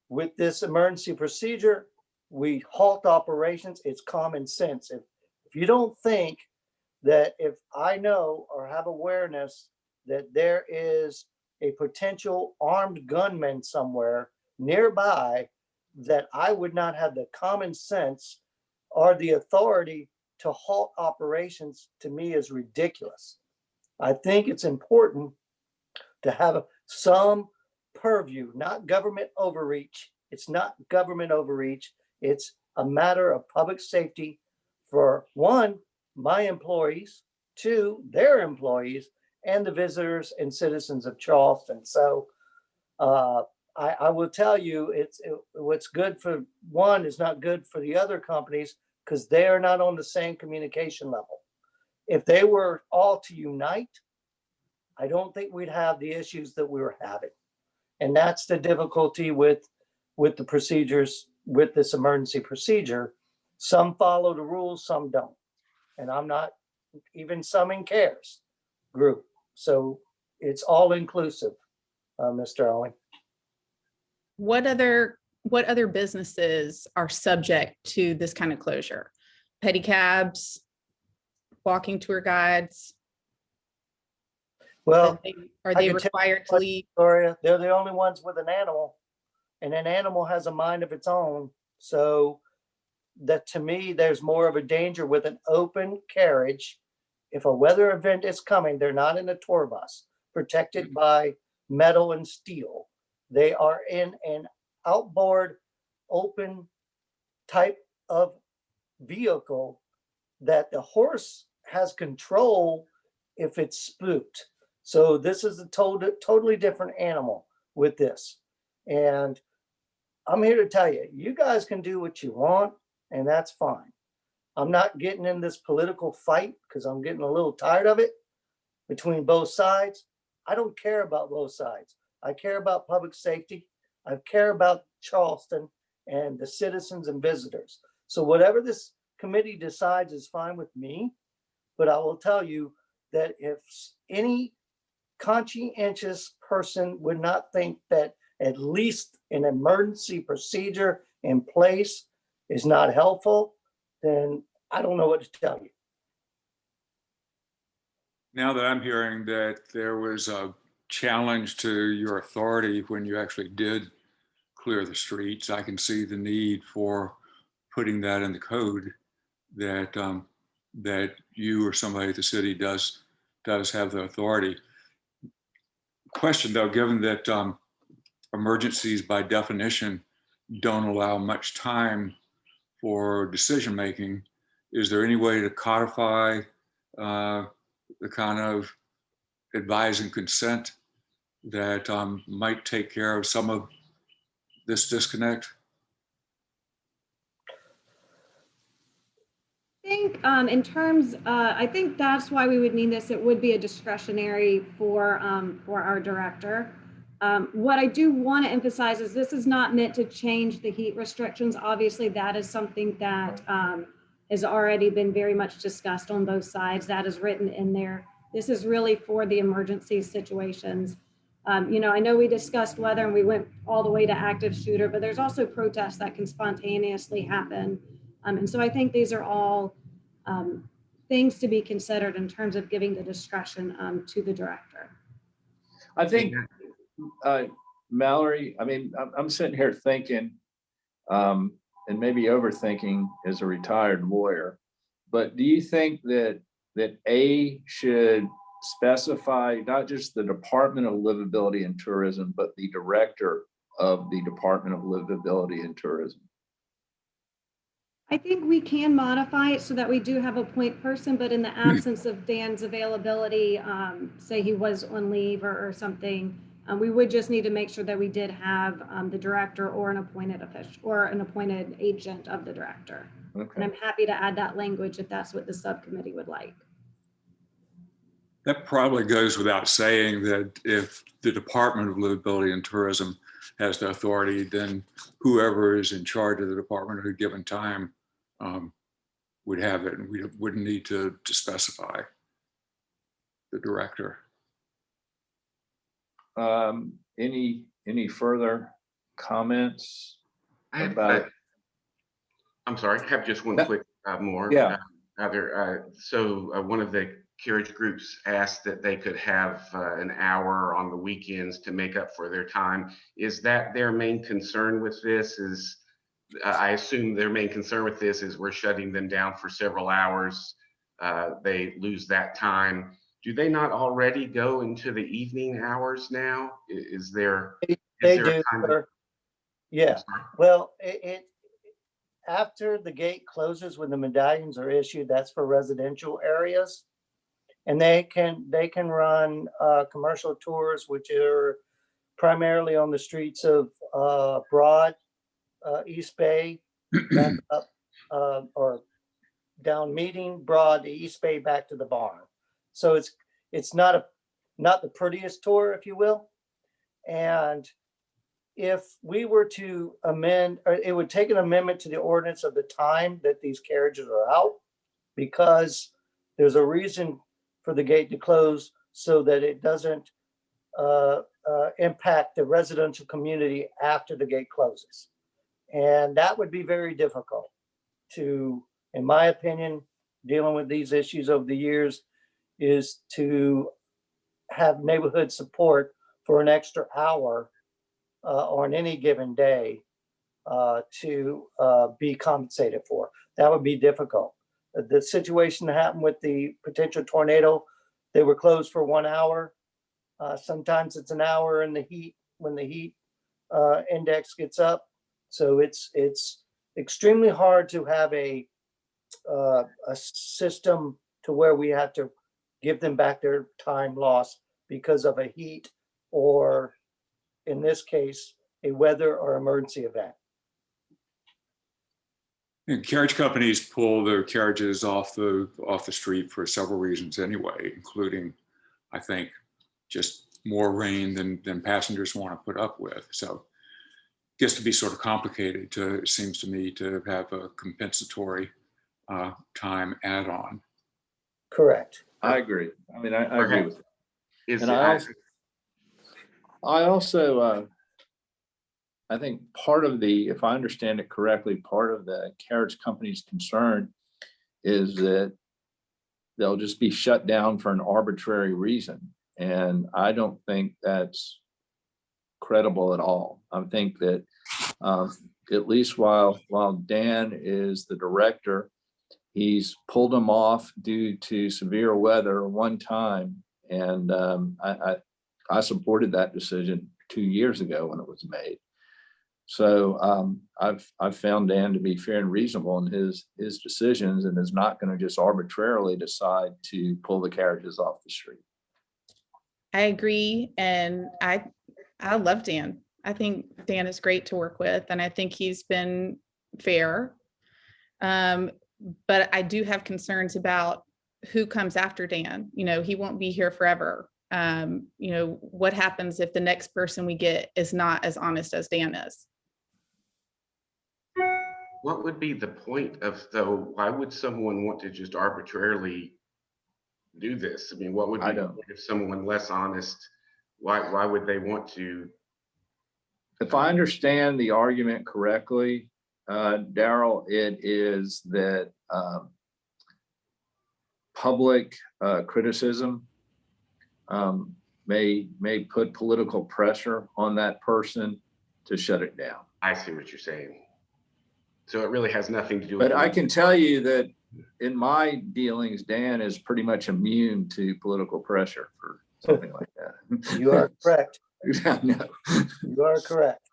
Speaker 10: With this emergency procedure, we halt operations. It's common sense. If you don't think that if I know or have awareness that there is a potential armed gunman somewhere nearby, that I would not have the common sense or the authority to halt operations, to me is ridiculous. I think it's important to have some purview, not government overreach. It's not government overreach. It's a matter of public safety for 1, my employees, 2, their employees, and the visitors and citizens of Charleston. So I will tell you, what's good for 1 is not good for the other companies because they are not on the same communication level. If they were all to unite, I don't think we'd have the issues that we were having. And that's the difficulty with the procedures, with this emergency procedure. Some follow the rules, some don't. And I'm not even some in CARES group. So it's all inclusive, Mr. Owen.
Speaker 14: What other businesses are subject to this kind of closure? Pedicabs, walking tour guides?
Speaker 10: Well,
Speaker 14: are they required to leave?
Speaker 10: Victoria, they're the only ones with an animal, and an animal has a mind of its own. So that, to me, there's more of a danger with an open carriage. If a weather event is coming, they're not in a tour bus protected by metal and steel. They are in an outboard, open type of vehicle that the horse has control if it's spooked. So this is a totally different animal with this. And I'm here to tell you, you guys can do what you want, and that's fine. I'm not getting in this political fight because I'm getting a little tired of it between both sides. I don't care about both sides. I care about public safety. I care about Charleston and the citizens and visitors. So whatever this committee decides is fine with me, but I will tell you that if any conscientious person would not think that at least an emergency procedure in place is not helpful, then I don't know what to tell you.
Speaker 13: Now that I'm hearing that there was a challenge to your authority when you actually did clear the streets, I can see the need for putting that in the code that that you or somebody at the city does have the authority. Question though, given that emergencies by definition don't allow much time for decision making, is there any way to codify the kind of advise and consent that might take care of some of this disconnect?
Speaker 11: I think in terms, I think that's why we would need this. It would be a discretionary for our director. What I do want to emphasize is this is not meant to change the heat restrictions. Obviously, that is something that has already been very much discussed on both sides. That is written in there. This is really for the emergency situations. You know, I know we discussed weather and we went all the way to active shooter, but there's also protests that can spontaneously happen. And so I think these are all things to be considered in terms of giving the discretion to the director.
Speaker 2: I think, Mallory, I mean, I'm sitting here thinking, and maybe overthinking as a retired lawyer, but do you think that A should specify not just the Department of Livability and Tourism, but the director of the Department of Livability and Tourism?
Speaker 11: I think we can modify it so that we do have a point person, but in the absence of Dan's availability, say he was on leave or something, we would just need to make sure that we did have the director or an appointed official or an appointed agent of the director. Okay. And I'm happy to add that language if that's what the subcommittee would like.
Speaker 13: That probably goes without saying that if the Department of Livability and Tourism has the authority, then whoever is in charge of the department at a given time would have it, and we wouldn't need to specify the director.
Speaker 2: Any further comments about?
Speaker 12: I'm sorry, I have just one quick more.
Speaker 2: Yeah.
Speaker 12: One of the Carriage groups asked that they could have an hour on the weekends to make up for their time. Is that their main concern with this? I assume their main concern with this is we're shutting them down for several hours. They lose that time. Do they not already go into the evening hours now? Is there?
Speaker 10: They do, sir. Yeah. Well, after the gate closes, when the medallions are issued, that's for residential areas, and they can run commercial tours, which are primarily on the streets of Broad, East Bay, back up, or down Meeting, Broad, the East Bay, back to the barn. So it's not the prettiest tour, if you will. And if we were to amend, or it would take an amendment to the ordinance of the time that these carriages are out, because there's a reason for the gate to close so that it doesn't impact the residential community after the gate closes. And that would be very difficult to, in my opinion, dealing with these issues over the years, is to have neighborhood support for an extra hour on any given day to be compensated for. That would be difficult. The situation that happened with the potential tornado, they were closed for 1 hour. Sometimes it's an hour in the heat when the heat index gets up. So it's extremely hard to have a system to where we have to give them back their time lost because of a heat, or in this case, a weather or emergency event.
Speaker 13: And carriage companies pull their carriages off the street for several reasons anyway, including, I think, just more rain than passengers want to put up with. So it gets to be sort of complicated it seems to me, to have a compensatory time add-on.
Speaker 10: Correct.
Speaker 2: I agree. I mean, I agree with it. And
Speaker 12: Is
Speaker 2: I also I think part of if I understand it correctly, part of the carriage company's concern is that they'll just be shut down for an arbitrary reason. And I don't think that's credible at all. I think that at least while Dan is the director, he's pulled them off due to severe weather one time. And I supported that decision 2 years ago when it was made. So I've found Dan to be fair and reasonable in his decisions, and is not going to just arbitrarily decide to pull the carriages off the street.
Speaker 14: I agree. And I love Dan. I think Dan is great to work with, and I think he's been fair. But I do have concerns about who comes after Dan. You know, he won't be here forever. You know, what happens if the next person we get is not as honest as Dan is?
Speaker 12: What would be the point of, though, why would someone want to just arbitrarily do this? I mean, what would be the point if someone less honest, why would they want to?
Speaker 2: If I understand the argument correctly, Daryl, it is that public criticism may put political pressure on that person to shut it down.
Speaker 12: I see what you're saying. So it really has nothing to do with.
Speaker 2: But I can tell you that in my dealings, Dan is pretty much immune to political pressure for something like that.
Speaker 10: You are correct.
Speaker 2: No.
Speaker 10: You are correct.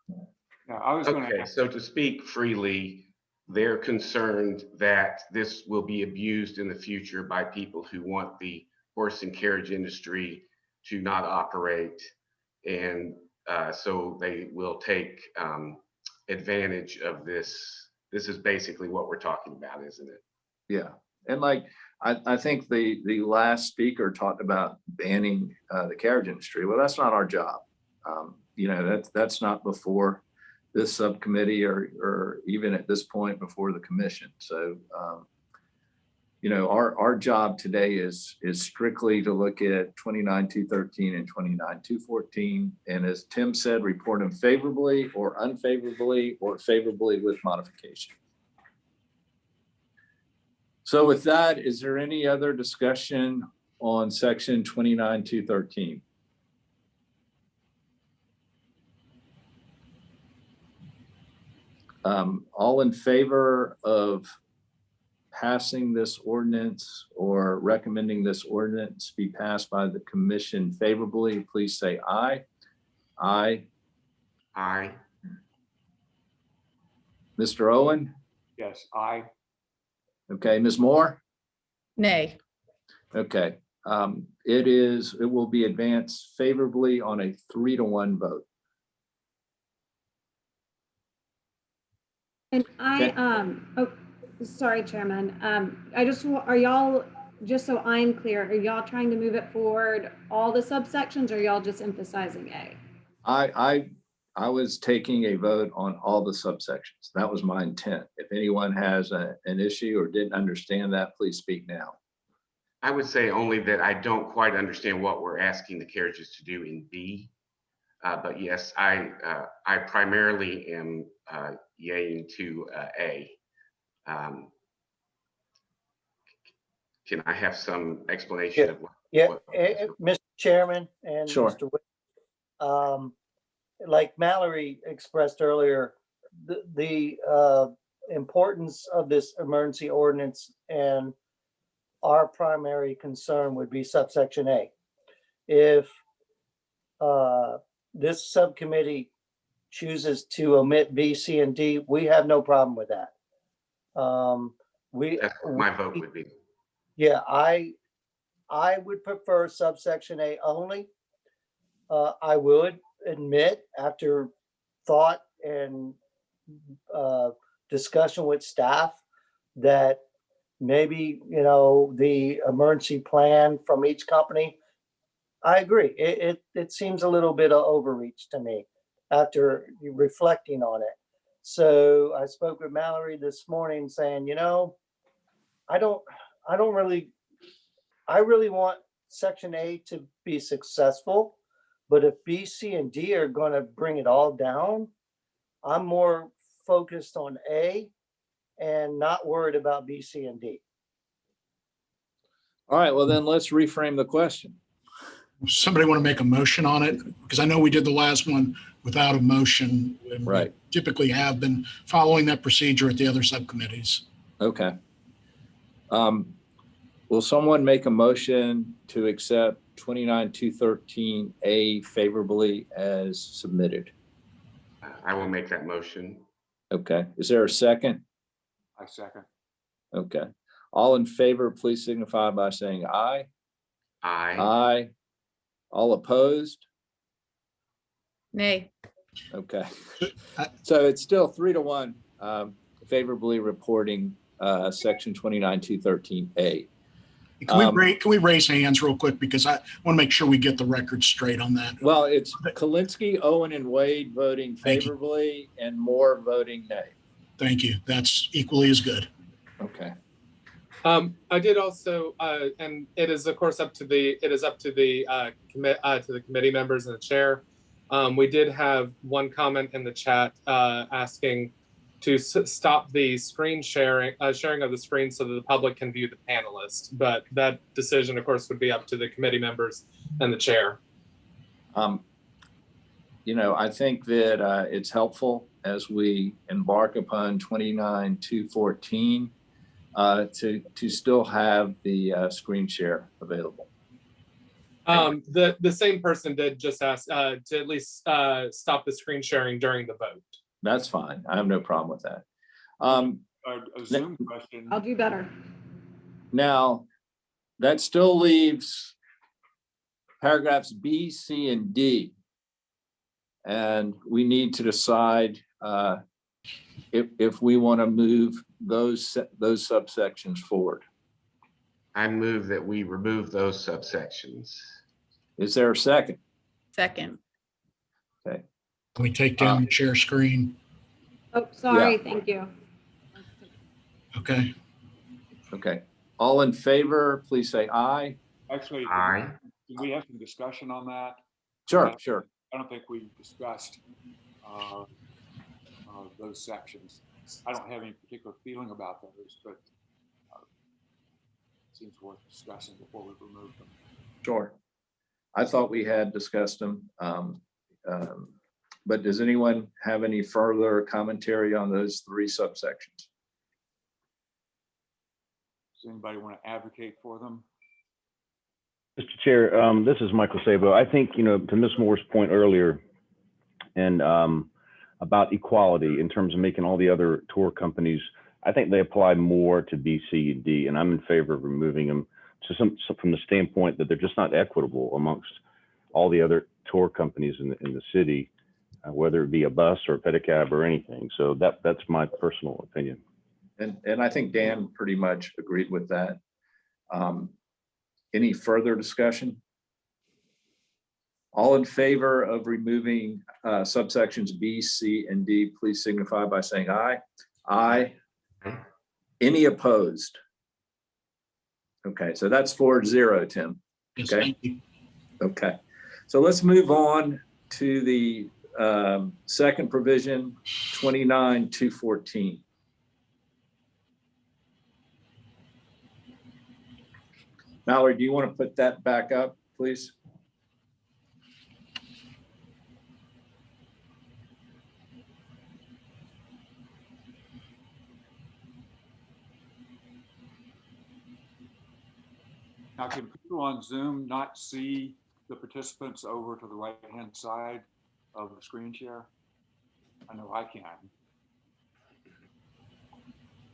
Speaker 13: Now, I was
Speaker 12: Okay, so to speak freely, they're concerned that this will be abused in the future by people who want the horse and carriage industry to not operate. And so they will take advantage of this. This is basically what we're talking about, isn't it?
Speaker 2: Yeah. And like, I think the last speaker talked about banning the carriage industry. Well, that's not our job. You know, that's not before this subcommittee or even at this point before the commission. So, you know, our job today is strictly to look at 29-213 and 29-214. And as Tim said, report them favorably or unfavorably or favorably with modification. So with that, is there any other discussion on section 29-213? All in favor of passing this ordinance or recommending this ordinance be passed by the commission favorably, please say aye. Aye.
Speaker 12: Aye.
Speaker 2: Mr. Owen?
Speaker 13: Yes, aye.
Speaker 2: Okay, Ms. Moore?
Speaker 14: Nay.
Speaker 2: Okay, it will be advanced favorably on a 3-to-1 vote.
Speaker 11: And oh, sorry, Chairman. Are y'all, just so I'm clear, are y'all trying to move it forward all the subsections, or y'all just emphasizing A?
Speaker 2: I was taking a vote on all the subsections. That was my intent. If anyone has an issue or didn't understand that, please speak now.
Speaker 12: I would say only that I don't quite understand what we're asking the carriages to do in B. But yes, I primarily am yaying to A. Can I have some explanation of what?
Speaker 10: Yeah, Mr. Chairman and
Speaker 2: Sure.
Speaker 10: Mr. Witt, like Mallory expressed earlier, the importance of this emergency ordinance and our primary concern would be subsection A. If this subcommittee chooses to omit B, C, and D, we have no problem with that.
Speaker 12: That's what my vote would be.
Speaker 10: Yeah, I would prefer subsection A only. I would admit, after thought and discussion with staff, that maybe, the emergency plan from each company. I agree. It seems a little bit of overreach to me after reflecting on it. So I spoke with Mallory this morning saying, I don't really, I really want Section A to be successful, but if B, C, and D are going to bring it all down, I'm more focused on A and not worried about B, C, and D.
Speaker 2: All right, well then let's reframe the question.
Speaker 3: Somebody want to make a motion on it? Because I know we did the last one without a motion. And we
Speaker 2: Right.
Speaker 3: typically have been following that procedure at the other subcommittees.
Speaker 2: Okay. Will someone make a motion to accept 29-213A favorably as submitted?
Speaker 12: I will make that motion.
Speaker 2: Okay, is there a second?
Speaker 13: I second.
Speaker 2: Okay, all in favor, please signify by saying aye.
Speaker 12: Aye.
Speaker 2: Aye. All opposed?
Speaker 14: Nay.
Speaker 2: Okay, so it's still 3-1 favorably reporting section 29-213A.
Speaker 3: Can we raise hands real quick? Because I want to make sure we get the record straight on that.
Speaker 2: Well, it's Kalinsky, Owen, and Wade voting favorably and Moore voting nay.
Speaker 3: Thank you. That's equally as good.
Speaker 2: Okay.
Speaker 1: I did also, and it is of course up to the committee members and the chair. We did have one comment in the chat asking to stop the screen sharing of the screen so that the public can view the panelists. But that decision, of course, would be up to the committee members and the chair.
Speaker 2: I think that it's helpful as we embark upon 29-214 to still have the screen share available.
Speaker 1: The same person did just ask to at least stop the screen sharing during the vote.
Speaker 2: That's fine. I have no problem with that.
Speaker 13: A Zoom question.
Speaker 11: I'll do better.
Speaker 2: Now, that still leaves paragraphs B, C, and D. And we need to decide if we want to move those subsections forward.
Speaker 12: I move that we remove those subsections.
Speaker 2: Is there a second?
Speaker 14: Second.
Speaker 2: Okay.
Speaker 3: Can we take down the share screen?
Speaker 11: Oh, sorry.
Speaker 2: Yeah.
Speaker 11: Thank you.
Speaker 3: Okay.
Speaker 2: Okay. All in favor, please say aye.
Speaker 13: Actually,
Speaker 12: Aye.
Speaker 13: can we have some discussion on that?
Speaker 2: Sure, sure.
Speaker 13: I don't think we discussed those sections. I don't have any particular feeling about those, but it seems worth discussing before we remove them.
Speaker 2: Sure. I thought we had discussed them. But does anyone have any further commentary on those three subsections?
Speaker 13: Does anybody want to advocate for them?
Speaker 15: Mr. Chair, this is Michael Sabo. I think, to Ms. Moore's point earlier, and about equality in terms of making all the other tour companies, I think they apply more to B, C, and D, and I'm in favor of removing them from the standpoint that they're just not equitable amongst all the other tour companies in the city, whether it be a bus or a pedicab or anything. So that's my personal opinion.
Speaker 2: And I think Dan pretty much agreed with that. Any further discussion? All in favor of removing subsections B, C, and D, please signify by saying aye. Aye. Any opposed? Okay, so that's 4-0, Tim.
Speaker 3: Yes,
Speaker 2: okay.
Speaker 3: Thank you.
Speaker 2: Okay, so let's move on to the second provision, 29-214. Mallory, do you want to put that back up, please?
Speaker 13: Now, can people on Zoom not see the participants over to the right-hand side of the screen share? I know I can.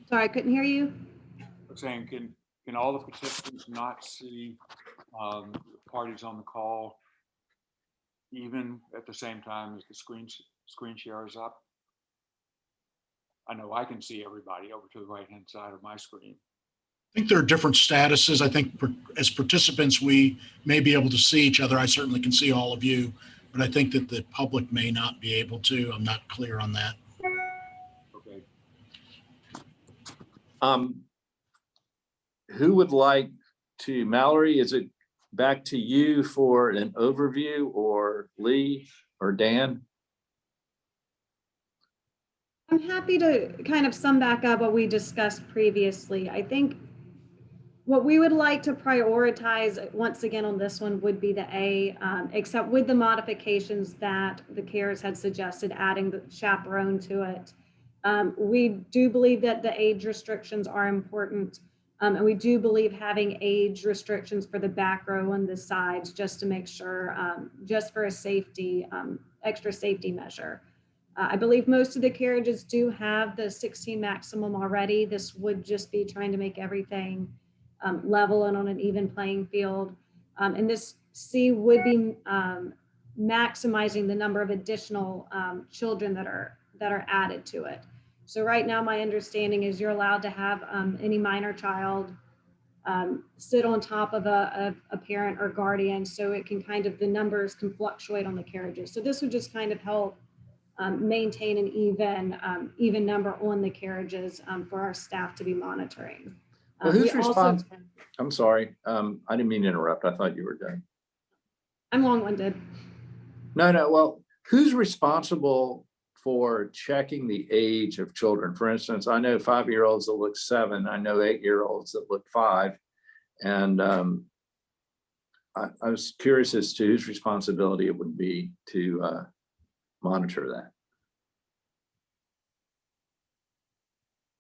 Speaker 11: Sorry, I couldn't hear you.
Speaker 13: I'm saying, can all the participants not see parties on the call even at the same time as the screen share is up? I know I can see everybody over to the right-hand side of my screen.
Speaker 3: I think there are different statuses. I think as participants, we may be able to see each other. I certainly can see all of you, but I think that the public may not be able to. I'm not clear on that.
Speaker 13: Okay.
Speaker 2: Who would like to, Mallory, is it back to you for an overview, or Lee or Dan?
Speaker 11: I'm happy to kind of sum back up what we discussed previously. I think what we would like to prioritize once again on this one would be the A, except with the modifications that the CARES had suggested, adding the chaperone to it. We do believe that the age restrictions are important. And we do believe having age restrictions for the back row and the sides, just to make sure, just for a safety, extra safety measure. I believe most of the carriages do have the 16 maximum already. This would just be trying to make everything level and on an even playing field. And this C would be maximizing the number of additional children that are added to it. So right now, my understanding is you're allowed to have any minor child sit on top of a parent or guardian, so it can kind of, the numbers can fluctuate on the carriages. So this would just kind of help maintain an even number on the carriages for our staff to be monitoring.
Speaker 2: Well, who's responsible? I'm sorry, I didn't mean to interrupt. I thought you were done.
Speaker 11: I'm long-winded.
Speaker 2: No, well, who's responsible for checking the age of children? For instance, I know 5-year-olds that look 7. I know 8-year-olds that look 5. And I was curious as to whose responsibility it would be to monitor that.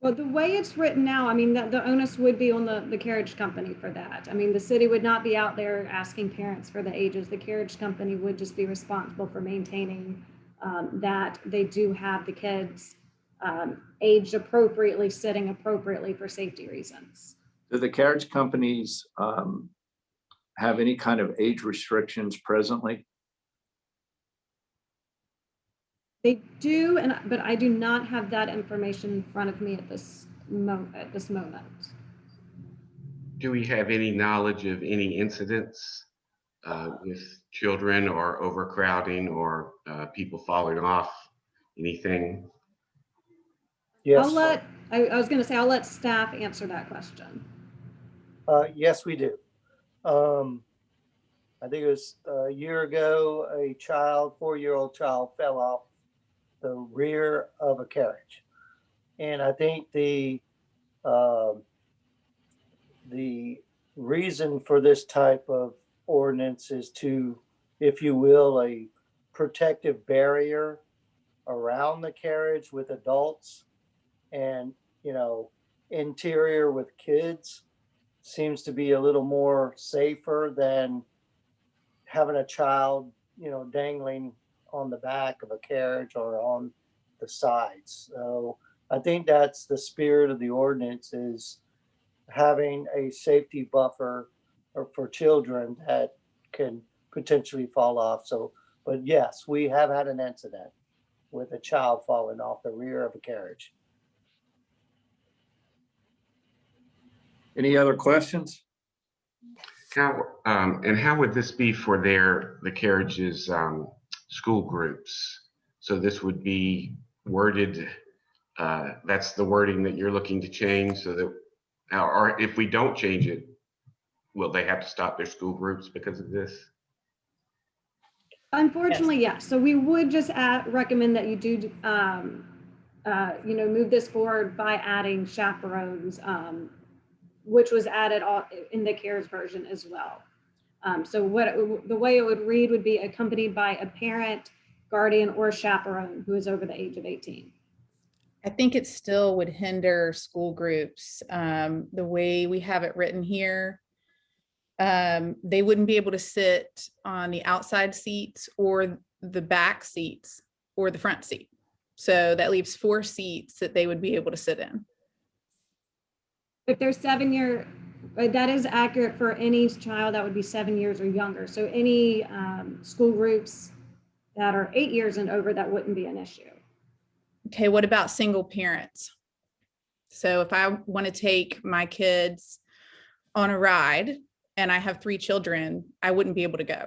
Speaker 11: Well, the way it's written now, I mean, the onus would be on the carriage company for that. I mean, the city would not be out there asking parents for the ages. The carriage company would just be responsible for maintaining that they do have the kids aged appropriately, sitting appropriately for safety reasons.
Speaker 2: Do the carriage companies have any kind of age restrictions presently?
Speaker 11: They do, but I do not have that information in front of me at this moment.
Speaker 12: Do we have any knowledge of any incidents with children or overcrowding or people falling off? Anything?
Speaker 10: Yes.
Speaker 11: I was going to say, I'll let staff answer that question.
Speaker 10: Yes, we do. I think it was a year ago, a 4-year-old child fell off the rear of a carriage. And I think the reason for this type of ordinance is to, if you will, a protective barrier around the carriage with adults, and, you know, interior with kids seems to be a little more safer than having a child, you know, dangling on the back of a carriage or on the sides. So I think that's the spirit of the ordinance, is having a safety buffer for children that can potentially fall off. So, but yes, we have had an incident with a child falling off the rear of a carriage.
Speaker 2: Any other questions?
Speaker 12: How would this be for the carriages school groups? So this would be worded, that's the wording that you're looking to change, so that, or if we don't change it, will they have to stop their school groups because of this?
Speaker 11: Unfortunately, yes. So we would just recommend that you do, you know, move this forward by adding chaperones, which was added in the CARES version as well. So the way it would read would be accompanied by a parent, guardian, or chaperone who is over the age of 18.
Speaker 14: I think it still would hinder school groups. The way we have it written here, they wouldn't be able to sit on the outside seats or the back seats or the front seat. So that leaves 4 seats that they would be able to sit in.
Speaker 11: If they're 7 year, that is accurate for any child that would be 7 years or younger. So any school groups that are 8 years and over, that wouldn't be an issue.
Speaker 14: Okay, what about single parents? So if I want to take my kids on a ride and I have 3 children, I wouldn't be able to go.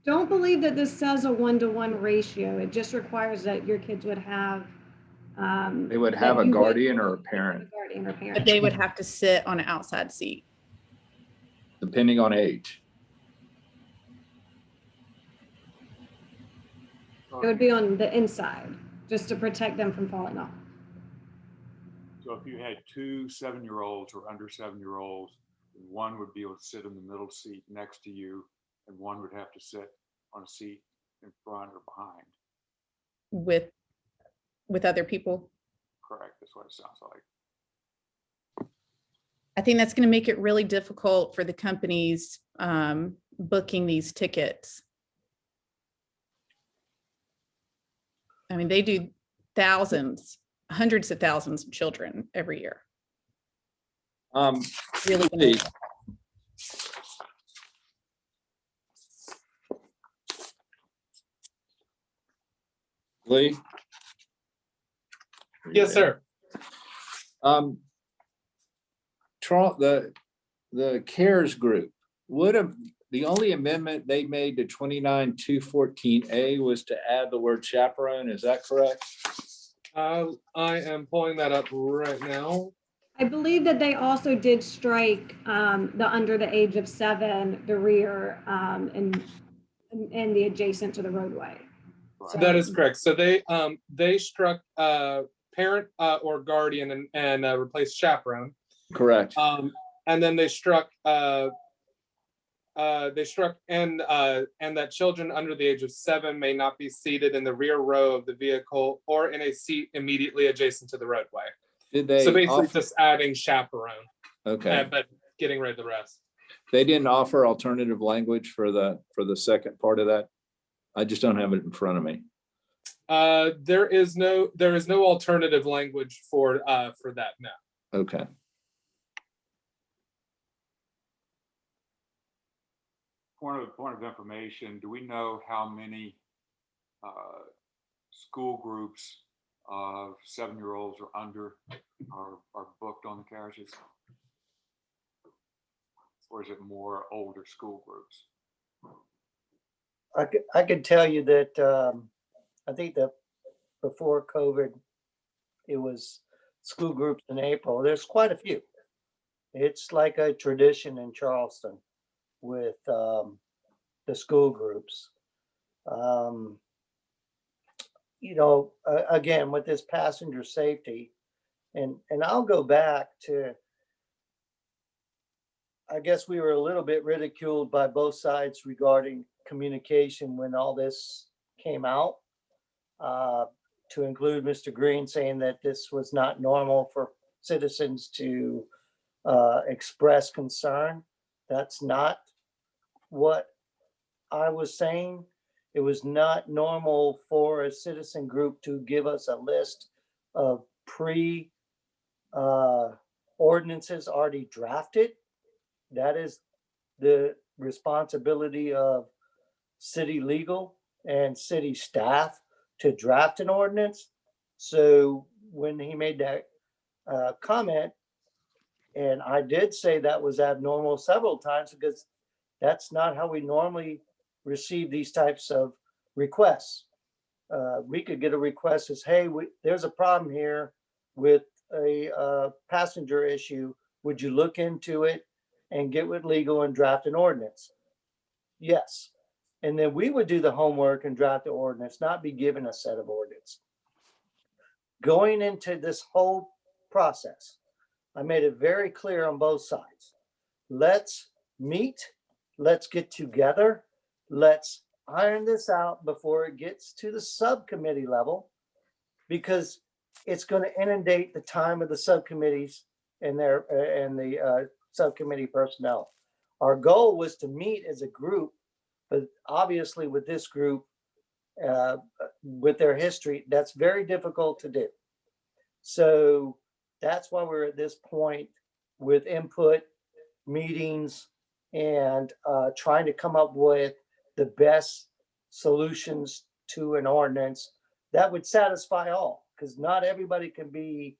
Speaker 11: Don't believe that this says a 1-to-1 ratio. It just requires that your kids would have.
Speaker 2: They would have a guardian or a parent,
Speaker 11: Guardian or parent.
Speaker 14: But they would have to sit on an outside seat.
Speaker 2: depending on age.
Speaker 11: It would be on the inside, just to protect them from falling off.
Speaker 13: So if you had 2 7-year-olds or under 7-year-olds, one would be able to sit in the middle seat next to you, and one would have to sit on a seat in front or behind.
Speaker 14: With other people.
Speaker 13: Correct. That's what it sounds like.
Speaker 14: I think that's going to make it really difficult for the companies booking these tickets. I mean, they do hundreds of thousands of children every year. Really
Speaker 2: Lee, Lee?
Speaker 1: Yes, sir.
Speaker 2: The CARES group, the only amendment they made to 29-214A was to add the word chaperone. Is that correct?
Speaker 1: I am pulling that up right now.
Speaker 11: I believe that they also did strike the under the age of 7, the rear, and the adjacent to the roadway. So,
Speaker 1: That is correct. So they struck parent or guardian and replaced chaperone.
Speaker 2: Correct.
Speaker 1: And then they struck and that children under the age of 7 may not be seated in the rear row of the vehicle or in a seat immediately adjacent to the roadway.
Speaker 2: Did they
Speaker 1: So basically
Speaker 2: offer,
Speaker 1: just adding chaperone,
Speaker 2: okay,
Speaker 1: but getting rid of the rest.
Speaker 2: they didn't offer alternative language for the second part of that? I just don't have it in front of me.
Speaker 1: There is no alternative language for that now.
Speaker 2: Okay.
Speaker 13: Point of information, do we know how many school groups of 7-year-olds or under are booked on the carriages? Or is it more older school groups?
Speaker 10: I could tell you that I think that before COVID, it was school groups in April. There's quite a few. It's like a tradition in Charleston with the school groups. Again, with this passenger safety, and I'll go back to, I guess we were a little bit ridiculed by both sides regarding communication when all this came out, to include Mr. Green saying that this was not normal for citizens to express concern. That's not what I was saying. It was not normal for a citizen group to give us a list of ordinances already drafted. That is the responsibility of city legal and city staff to draft an ordinance. So when he made that comment, and I did say that was abnormal several times because that's not how we normally receive these types of requests. We could get a request as, hey, there's a problem here with a passenger issue. Would you look into it and get with legal and draft an ordinance? Yes. And then we would do the homework and draft the ordinance, not be given a set of ordinance. Going into this whole process, I made it very clear on both sides. Let's meet, let's get together, let's iron this out before it gets to the subcommittee level, because it's going to inundate the time of the subcommittees and the subcommittee personnel. Our goal was to meet as a group, but obviously with this group, with their history, that's very difficult to do. So that's why we're at this point with input, meetings, and trying to come up with the best solutions to an ordinance that would satisfy all, because not everybody can be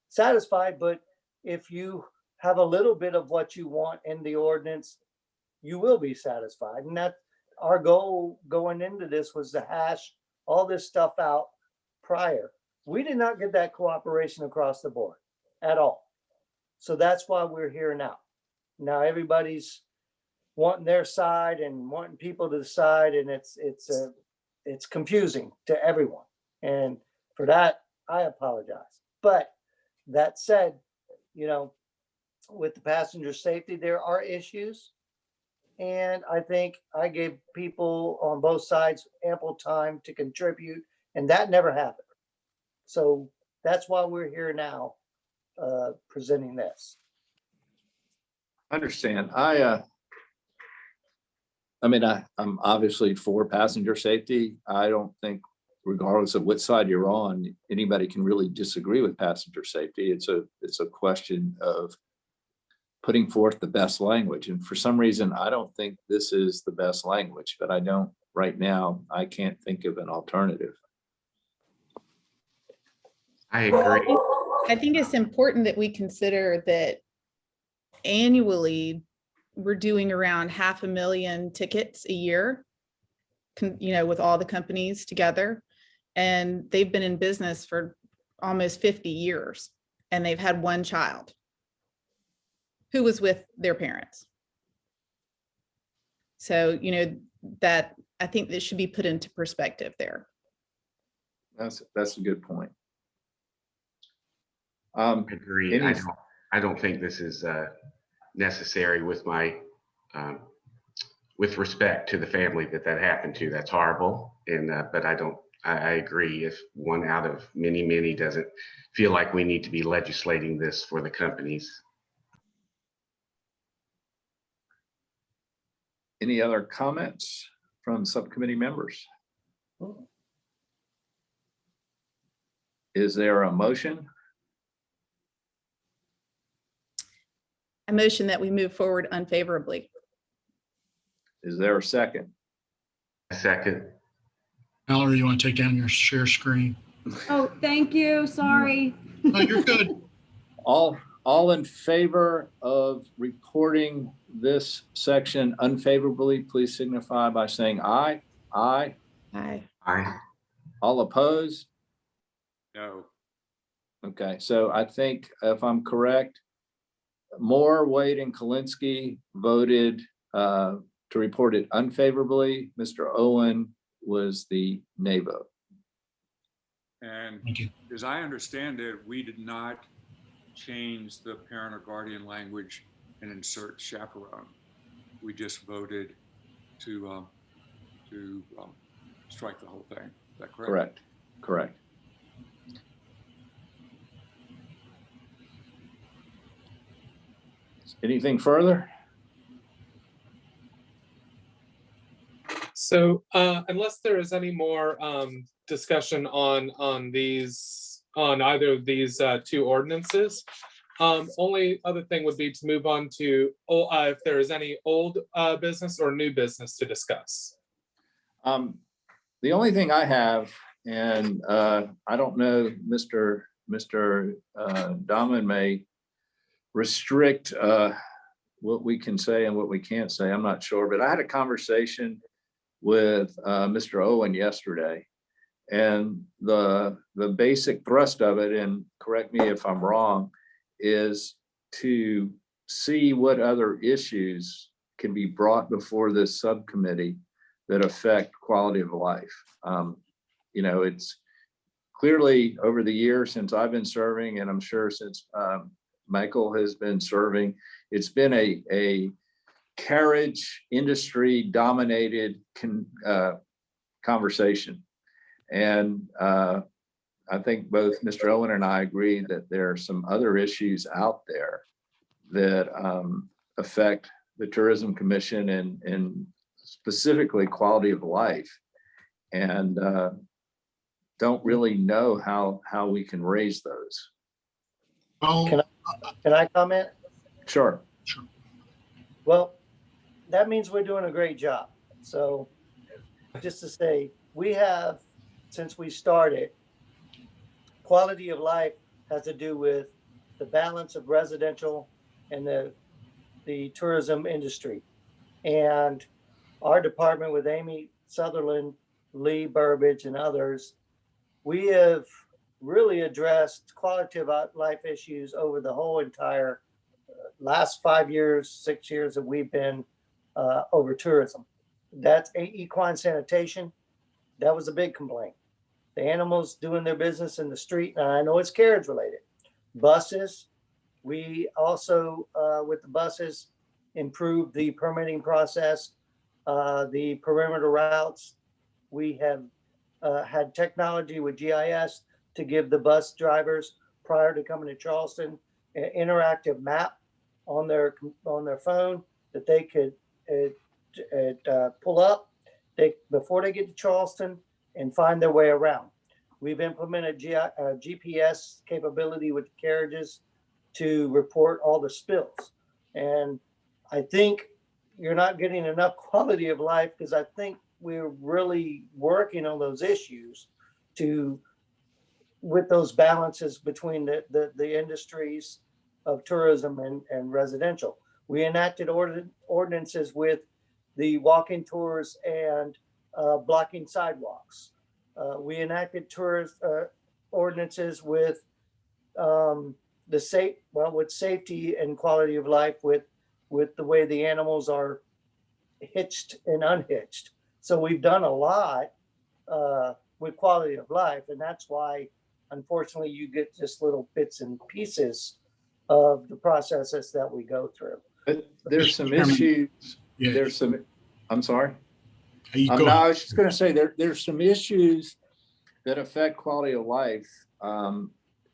Speaker 10: satisfied, but if you have a little bit of what you want in the ordinance, you will be satisfied. And that our goal going into this was to hash all this stuff out prior. We did not get that cooperation across the board at all. So that's why we're here now. Now everybody's wanting their side and wanting people to decide, and it's confusing to everyone. And for that, I apologize. But that said, you know, with the passenger safety, there are issues. And I think I gave people on both sides ample time to contribute, and that never happened. So that's why we're here now, presenting this.
Speaker 2: Understand. I'm obviously for passenger safety. I don't think, regardless of which side you're on, anybody can really disagree with passenger safety. It's a question of putting forth the best language. And for some reason, I don't think this is the best language, but right now, I can't think of an alternative.
Speaker 12: I agree.
Speaker 14: I think it's important that we consider that annually we're doing around 500,000 tickets a year, with all the companies together. And they've been in business for almost 50 years, and they've had one child who was with their parents. So, that I think this should be put into perspective there.
Speaker 2: That's a good point.
Speaker 12: Agreed. I don't think this is necessary with my with respect to the family that happened to. That's horrible. And but I agree, if one out of many doesn't feel like we need to be legislating this for the companies.
Speaker 2: Any other comments from subcommittee members? Is there a motion?
Speaker 14: I motion that we move forward unfavorably.
Speaker 2: Is there a second?
Speaker 12: A second.
Speaker 3: Mallory, you want to take down your share screen?
Speaker 11: Oh, thank you. Sorry.
Speaker 3: No, you're good.
Speaker 2: All in favor of reporting this section unfavorably, please signify by saying aye. Aye.
Speaker 14: Aye.
Speaker 12: Aye.
Speaker 2: All opposed?
Speaker 13: No.
Speaker 2: Okay, so I think if I'm correct, Moore, Wade, and Kalinsky voted to report it unfavorably. Mr. Owen was the nay vote.
Speaker 13: And
Speaker 3: Thank you.
Speaker 13: as I understand it, we did not change the parent or guardian language and insert chaperone. We just voted to strike the whole thing. Is that correct?
Speaker 2: Correct. Anything further?
Speaker 1: So unless there is any more discussion on either of these two ordinances, only other thing would be to move on to if there is any old business or new business to discuss.
Speaker 2: The only thing I have, and I don't know, Mr. Dahmen may restrict what we can say and what we can't say. I'm not sure, but I had a conversation with Mr. Owen yesterday, and the basic thrust of it, and correct me if I'm wrong, is to see what other issues can be brought before this subcommittee that affect quality of life. It's clearly over the years since I've been serving, and I'm sure since Michael has been serving, it's been a carriage industry dominated conversation. And I think both Mr. Owen and I agree that there are some other issues out there that affect the Tourism Commission and specifically quality of life, and don't really know how we can raise those.
Speaker 3: Oh,
Speaker 10: Can I comment?
Speaker 2: Sure.
Speaker 10: Well, that means we're doing a great job. So just to say, we have since we started, quality of life has to do with the balance of residential and the tourism industry. And our department with Amy Sutherland, Lee Burbidge, and others, we have really addressed quality of life issues over the whole entire last 5 years, 6 years that we've been over tourism. That's equine sanitation. That was a big complaint. The animals doing their business in the street, and I know it's carriage related. Buses, we also, with the buses, improved the permitting process, the perimeter routes. We have had technology with GIS to give the bus drivers, prior to coming to Charleston, an interactive map on their phone that they could pull up before they get to Charleston and find their way around. We've implemented GPS capability with the carriages to report all the spills. And I think you're not getting enough quality of life, because I think we're really working on those issues with those balances between the industries of tourism and residential. We enacted ordinances with the walking tours and blocking sidewalks. We enacted tourist ordinances with with safety and quality of life with the way the animals are hitched and unhitched. So we've done a lot with quality of life, and that's why, unfortunately, you get just little bits and pieces of the processes that we go through.
Speaker 2: But there's some issues.
Speaker 3: Yeah.
Speaker 2: There's some. I'm sorry.
Speaker 3: No,
Speaker 2: I was just going to say there's some issues that affect quality of life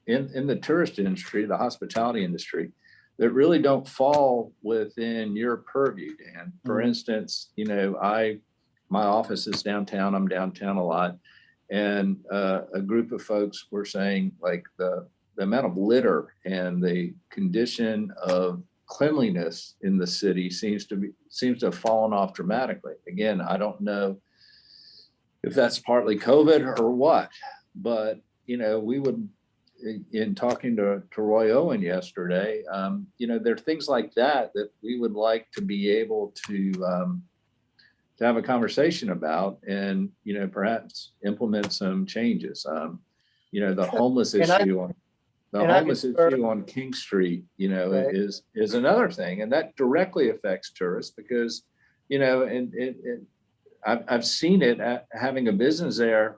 Speaker 2: in the tourist industry, the hospitality industry, that really don't fall within your purview, Dan. For instance, my office is downtown. I'm downtown a lot, and a group of folks were saying, like, the amount of litter and the condition of cleanliness in the city seems to have fallen off dramatically. Again, I don't know if that's partly COVID or what, but we would, in talking to Roy Owen yesterday, there are things like that we would like to be able to have a conversation about, and perhaps implement some changes. The homeless issue on King Street,
Speaker 10: Right.
Speaker 2: is another thing, and that directly affects tourists because, and I've seen it having a business there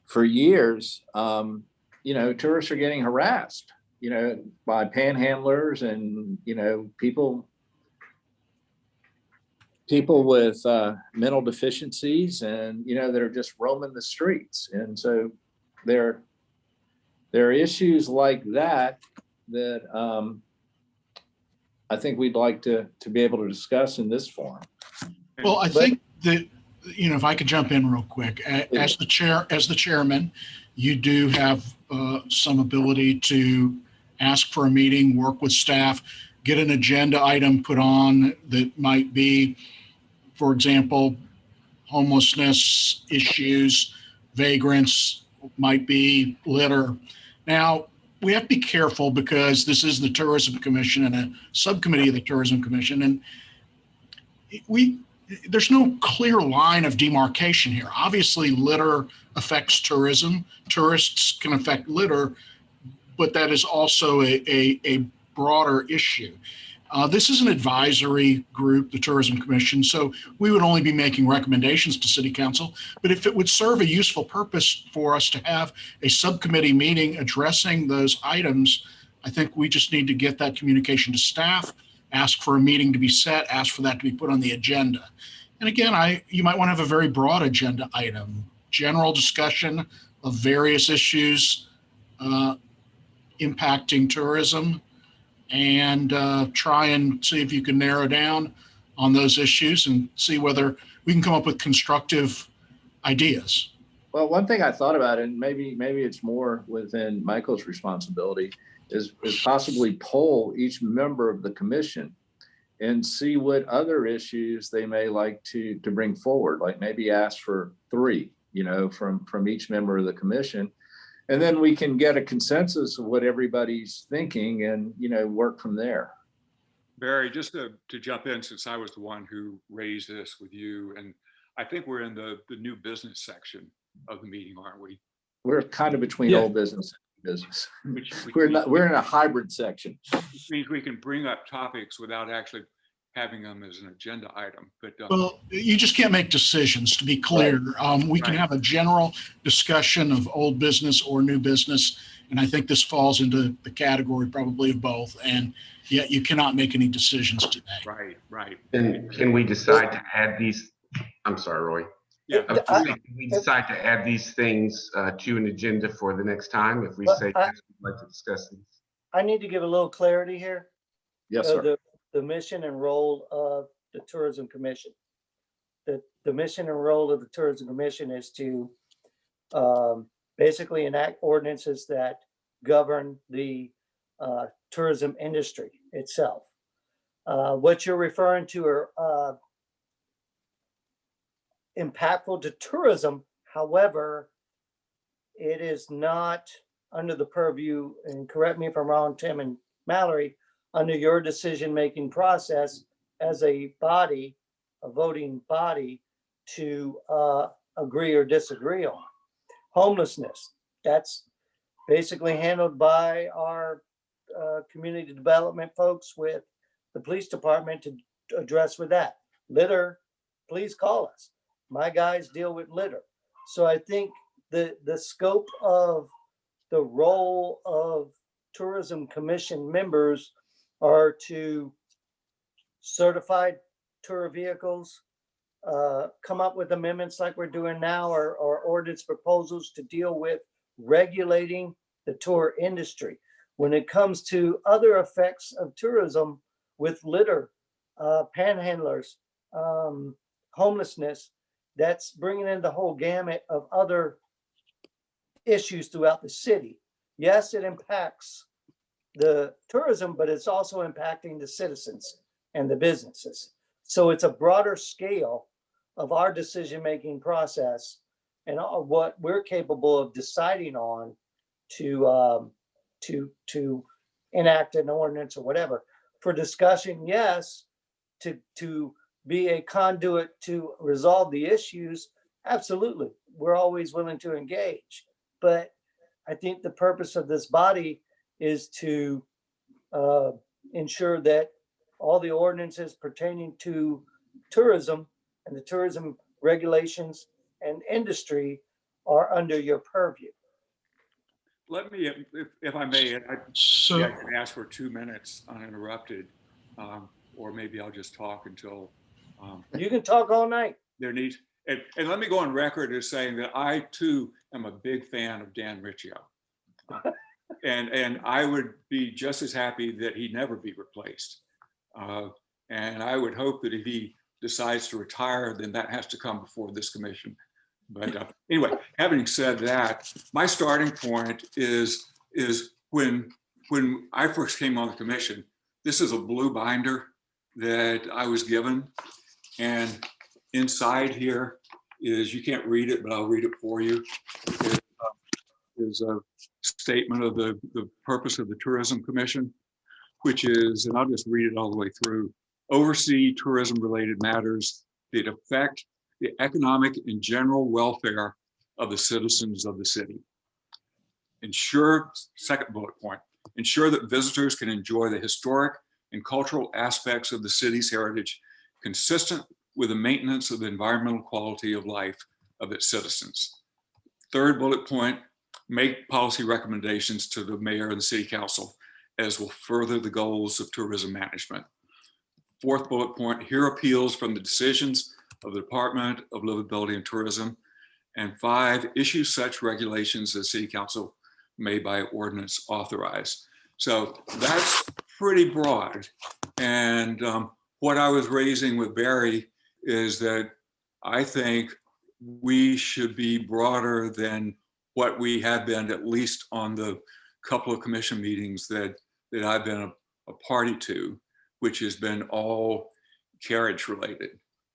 Speaker 2: for years. Tourists are getting harassed, by panhandlers and, people with mental deficiencies, and, that are just roaming the streets. And so there are issues like that I think we'd like to be able to discuss in this forum.
Speaker 3: Well, I think that, if I could jump in real quick, as the chairman, you do have some ability to ask for a meeting, work with staff, get an agenda item put on that might be, for example, homelessness issues, vagrants, might be litter. Now, we have to be careful because this is the Tourism Commission and a subcommittee of the Tourism Commission, and there's no clear line of demarcation here. Obviously, litter affects tourism. Tourists can affect litter, but that is also a broader issue. This is an advisory group, the Tourism Commission, so we would only be making recommendations to City Council. But if it would serve a useful purpose for us to have a subcommittee meeting addressing those items, I think we just need to get that communication to staff, ask for a meeting to be set, ask for that to be put on the agenda. And again, you might want to have a very broad agenda item, general discussion of various issues impacting tourism, and try and see if you can narrow down on those issues and see whether we can come up with constructive ideas.
Speaker 2: Well, one thing I thought about, and maybe it's more within Michael's responsibility, is possibly poll each member of the commission and see what other issues they may like to bring forward, like maybe ask for 3, from each member of the commission. And then we can get a consensus of what everybody's thinking and, work from there.
Speaker 13: Barry, just to jump in, since I was the one who raised this with you, and I think we're in the new business section of the meeting, aren't we?
Speaker 2: We're kind of between old business and business. We're in a hybrid section.
Speaker 13: Which means we can bring up topics without actually having them as an agenda item. But
Speaker 3: Well, you just can't make decisions, to be clear. We can have a general discussion of old business or new business. And I think this falls into the category probably of both. And yet you cannot make any decisions today.
Speaker 13: Right.
Speaker 12: And can we decide to add these? I'm sorry, Roy.
Speaker 13: Yeah.
Speaker 12: Can we decide to add these things to an agenda for the next time if we say yes, we'd like to discuss these?
Speaker 10: I need to give a little clarity here.
Speaker 2: Yes, sir.
Speaker 10: The mission and role of the Tourism Commission. The mission and role of the Tourism Commission is to basically enact ordinances that govern the tourism industry itself. What you're referring to are impactful to tourism. However, it is not under the purview, and correct me if I'm wrong, Tim and Mallory, under your decision-making process as a body, a voting body, to agree or disagree on. Homelessness, that's basically handled by our community development folks with the police department to address with that. Litter, please call us. My guys deal with litter. So I think the scope of the role of Tourism Commission members are to certify tour vehicles, come up with amendments like we're doing now, or ordinance proposals to deal with regulating the tour industry. When it comes to other effects of tourism with litter, panhandlers, homelessness, that's bringing in the whole gamut of other issues throughout the city. Yes, it impacts the tourism, but it's also impacting the citizens and the businesses. So it's a broader scale of our decision-making process and what we're capable of deciding on to enact an ordinance or whatever. For discussion, yes, to be a conduit to resolve the issues, absolutely. We're always willing to engage. But I think the purpose of this body is to ensure that all the ordinances pertaining to tourism and the tourism regulations and industry are under your purview.
Speaker 13: Let me, if I may, I can ask for 2 minutes uninterrupted, or maybe I'll just talk until.
Speaker 10: You can talk all night.
Speaker 13: There needs, and let me go on record as saying that I too am a big fan of Dan Riccio. And I would be just as happy that he never be replaced. And I would hope that if he decides to retire, then that has to come before this commission. But anyway, having said that, my starting point is when I first came on the commission, this is a blue binder that I was given. And inside here is, you can't read it, but I'll read it for you. It is a statement of the purpose of the Tourism Commission, which is, and I'll just read it all the way through: oversee tourism-related matters that affect the economic and general welfare of the citizens of the city. Ensure, second bullet point, ensure that visitors can enjoy the historic and cultural aspects of the city's heritage consistent with the maintenance of the environmental quality of life of its citizens. Third bullet point, make policy recommendations to the mayor and the city council as will further the goals of tourism management. Fourth bullet point, hear appeals from the decisions of the Department of Livability and Tourism. And 5, issue such regulations as city council may by ordinance authorize. So that's pretty broad. And what I was raising with Barry is that I think we should be broader than what we have been, at least on the couple of commission meetings that I've been a party to. which has been all carriage related.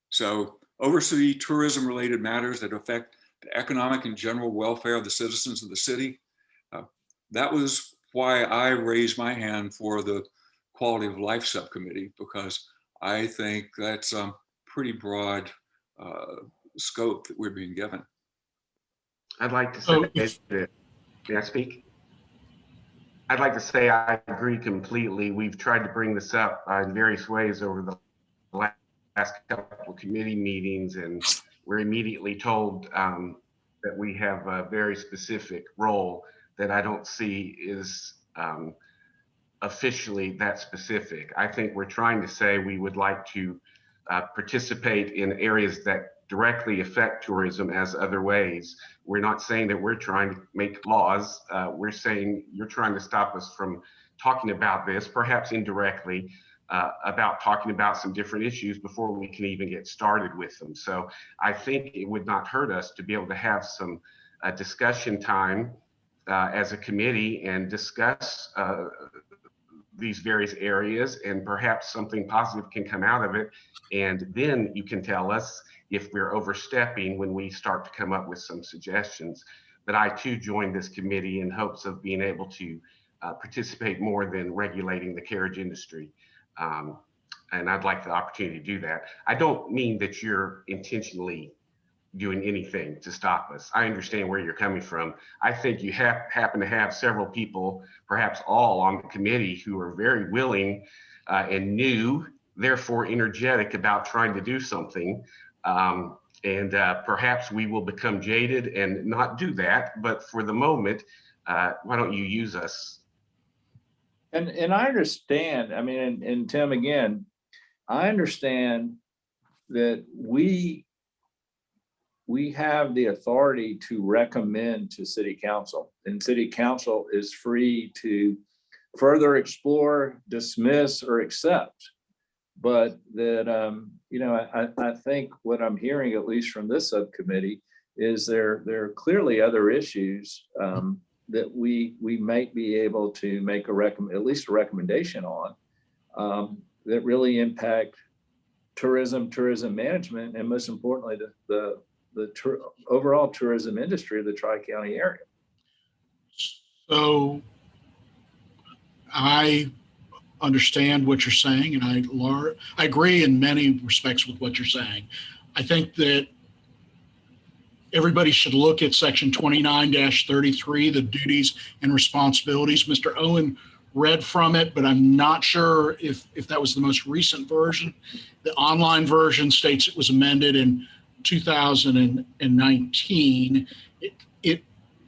Speaker 13: So oversee tourism related matters that affect the economic and general welfare of the citizens of the city. That was why I raised my hand for the quality of life subcommittee, because I think that's a pretty broad scope that we're being given.
Speaker 12: I'd like to say that, may I speak? I'd like to say I agree completely. We've tried to bring this up in various ways over the last couple of committee meetings, and we're immediately told that we have a very specific role that I don't see is officially that specific. I think we're trying to say we would like to participate in areas that directly affect tourism as other ways. We're not saying that we're trying to make laws. We're saying you're trying to stop us from talking about this, perhaps indirectly, about talking about some different issues before we can even get started with them. So I think it would not hurt us to be able to have some discussion time as a committee and discuss these various areas, and perhaps something positive can come out of it. And then you can tell us if we're overstepping when we start to come up with some suggestions. But I too joined this committee in hopes of being able to participate more than regulating the carriage industry. And I'd like the opportunity to do that. I don't mean that you're intentionally doing anything to stop us. I understand where you're coming from. I think you happen to have several people, perhaps all on the committee, who are very willing and new, therefore energetic about trying to do something. And perhaps we will become jaded and not do that. But for the moment, why don't you use us?
Speaker 2: And I understand, I mean, and Tim, again, I understand that we have the authority to recommend to City Council, and City Council is free to further explore, dismiss, or accept. But that, you know, I think what I'm hearing, at least from this subcommittee, is there are clearly other issues that we might be able to make at least a recommendation on that really impact tourism management, and most importantly, the overall tourism industry of the Tri-County area.
Speaker 3: So I understand what you're saying, and I agree in many respects with what you're saying. I think that everybody should look at section 29-33, the duties and responsibilities. Mr. Owen read from it, but I'm not sure if that was the most recent version. The online version states it was amended in 2019. It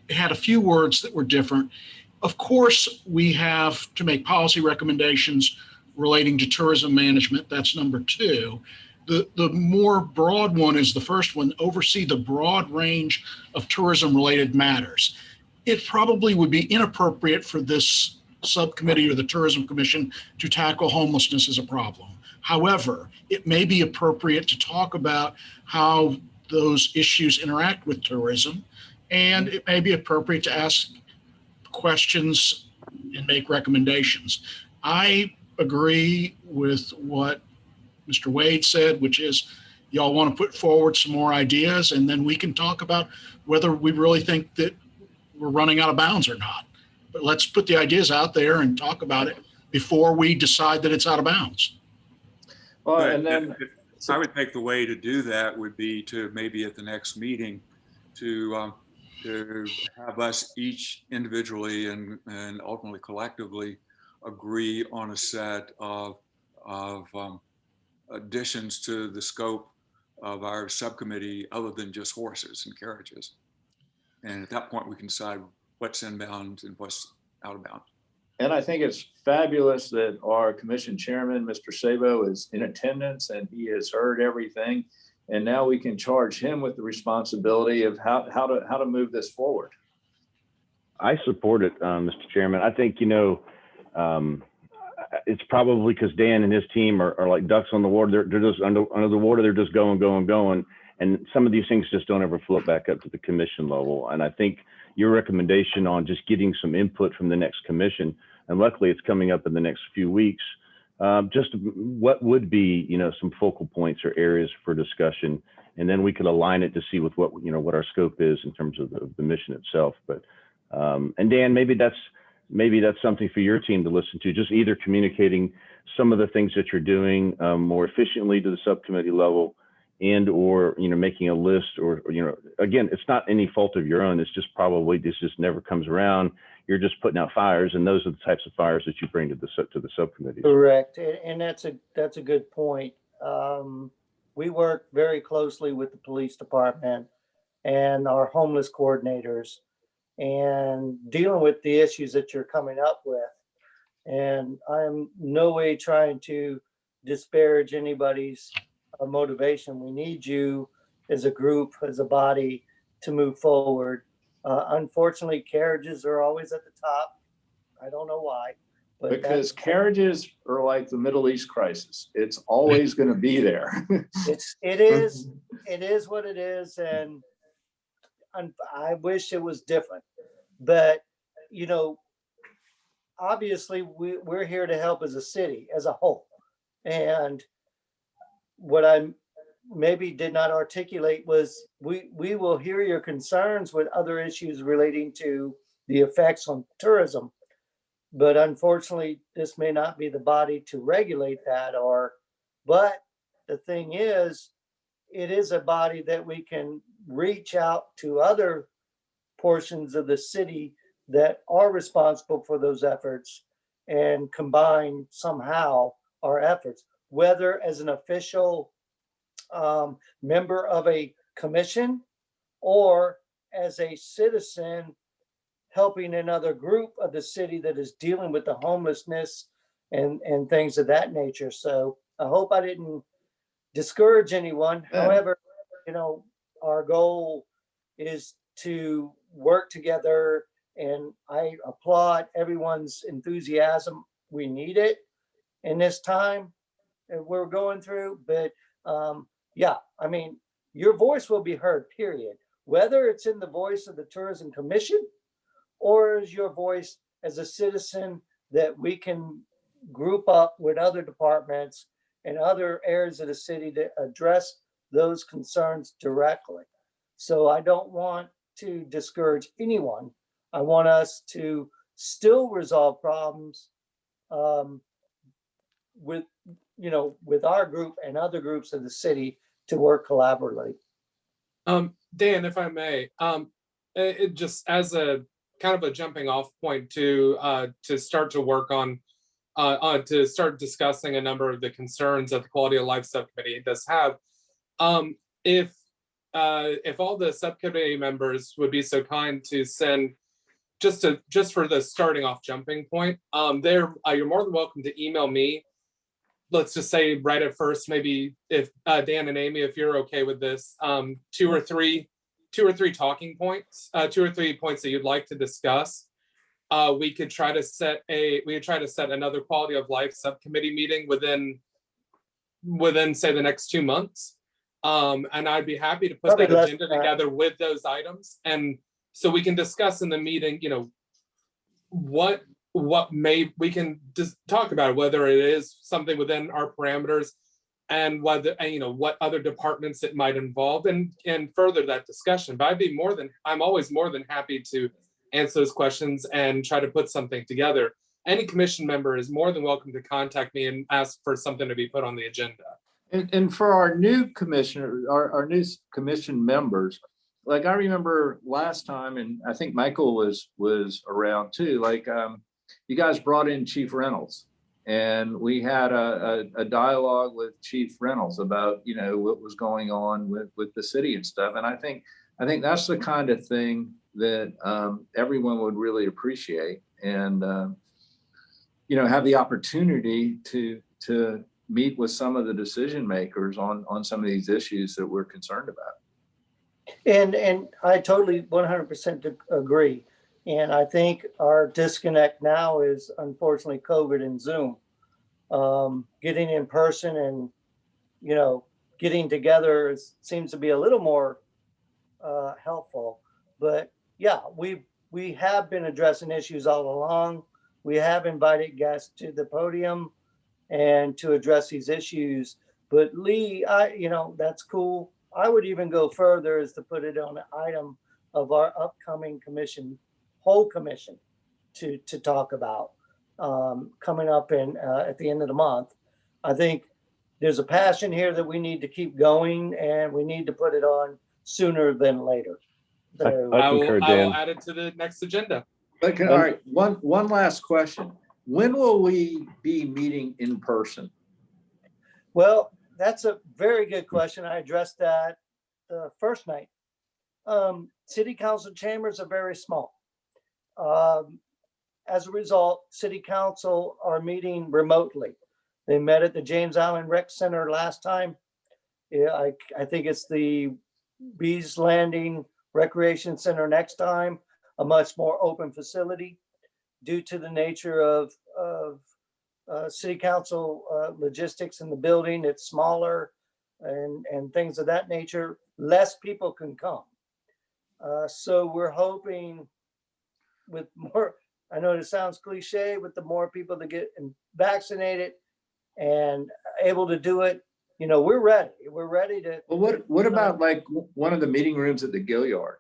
Speaker 3: had a few words that were different. Of course, we have to make policy recommendations relating to tourism management. That's number 2. The more broad one is the first one, oversee the broad range of tourism related matters. It probably would be inappropriate for this subcommittee or the Tourism Commission to tackle homelessness as a problem. However, it may be appropriate to talk about how those issues interact with tourism, and it may be appropriate to ask questions and make recommendations. I agree with what Mr. Wade said, which is y'all want to put forward some more ideas, and then we can talk about whether we really think that we're running out of bounds or not. But let's put the ideas out there and talk about it before we decide that it's out of bounds.
Speaker 2: Well, and then
Speaker 13: I would think the way to do that would be to maybe at the next meeting to have us each individually and ultimately collectively agree on a set of additions to the scope of our subcommittee other than just horses and carriages. And at that point, we can decide what's inbound and what's out of bounds.
Speaker 2: And I think it's fabulous that our commission chairman, Mr. Sabo, is in attendance and he has heard everything. And now we can charge him with the responsibility of how to move this forward.
Speaker 15: I support it, Mr. Chairman. I think, you know, it's probably because Dan and his team are like ducks on the water. They're just under the water. They're just going. And some of these things just don't ever float back up to the commission level. And I think your recommendation on just getting some input from the next commission, and luckily it's coming up in the next few weeks, just what would be, some focal points or areas for discussion, and then we could align it to see with what, what our scope is in terms of the mission itself. But, and Dan, maybe that's something for your team to listen to, just either communicating some of the things that you're doing more efficiently to the subcommittee level, and or making a list, or again, it's not any fault of your own, it's just probably this just never comes around. You're just putting out fires, and those are the types of fires that you bring to the subcommittees.
Speaker 10: Correct, and that's a good point. We work very closely with the police department and our homeless coordinators, and dealing with the issues that you're coming up with. And I'm no way trying to disparage anybody's motivation. We need you as a group, as a body, to move forward. Unfortunately, carriages are always at the top. I don't know why. But
Speaker 2: because carriages are like the Middle East crisis. It's always going to be there.
Speaker 10: It is what it is. And I wish it was different. But, obviously we're here to help as a city, as a whole. And what I maybe did not articulate was we will hear your concerns with other issues relating to the effects on tourism. But unfortunately, this may not be the body to regulate that, but the thing is, it is a body that we can reach out to other portions of the city that are responsible for those efforts and combine somehow our efforts, whether as an official member of a commission or as a citizen helping another group of the city that is dealing with the homelessness and things of that nature. So I hope I didn't discourage anyone. However, our goal is to work together, and I applaud everyone's enthusiasm. We need it in this time that we're going through. But your voice will be heard, period. Whether it's in the voice of the Tourism Commission or is your voice as a citizen that we can group up with other departments and other areas of the city to address those concerns directly. So I don't want to discourage anyone. I want us to still resolve problems with our group and other groups of the city to work collaboratively.
Speaker 1: Dan, if I may, it just as a kind of a jumping off point to start to work on to start discussing a number of the concerns that the Quality of Life Subcommittee does have. If all the subcommittee members would be so kind to send just for the starting off jumping point, you're more than welcome to email me. Let's just say right at first, maybe if Dan and Amy, if you're okay with this, two or three talking points, 2 or 3 points that you'd like to discuss. We could try to set another quality of life subcommittee meeting within say the next 2 months. And I'd be happy to put that agenda together with those items. And so we can discuss in the meeting, what we can just talk about, whether it is something within our parameters and whether, what other departments it might involve, and further that discussion. But I'm always more than happy to answer those questions and try to put something together. Any commission member is more than welcome to contact me and ask for something to be put on the agenda.
Speaker 2: And for our new commissioner, our new commission members, like I remember last time, and I think Michael was around too, you guys brought in Chief Reynolds, and we had a dialogue with Chief Reynolds about, what was going on with the city and stuff. And I think that's the kind of thing that everyone would really appreciate, and have the opportunity to meet with some of the decision makers on some of these issues that we're concerned about.
Speaker 10: And I totally 100% agree. And I think our disconnect now is unfortunately COVID and Zoom. Getting in person and, getting together seems to be a little more helpful. But yeah, we have been addressing issues all along. We have invited guests to the podium. and to address these issues. But Lee, that's cool. I would even go further as to put it on an item of our upcoming whole commission to talk about coming up at the end of the month. I think there's a passion here that we need to keep going, and we need to put it on sooner than later. So,
Speaker 2: I
Speaker 1: I
Speaker 2: concur,
Speaker 1: will
Speaker 2: Dan.
Speaker 1: add it to the next agenda.
Speaker 2: Okay, all right, one last question. When will we be meeting in person?
Speaker 10: well, that's a very good question. I addressed that the first night. City council chambers are very small. As a result, city council are meeting remotely. They met at the James Island Rec Center last time. Yeah, I think it's the Bees Landing Recreation Center next time, a much more open facility due to the nature of city council logistics in the building. It's smaller and things of that nature. Less people can come. So we're hoping with more, I know it sounds cliche, but the more people that get vaccinated and able to do it, we're ready. We're ready to.
Speaker 2: Well, what about like one of the meeting rooms at the Gilliard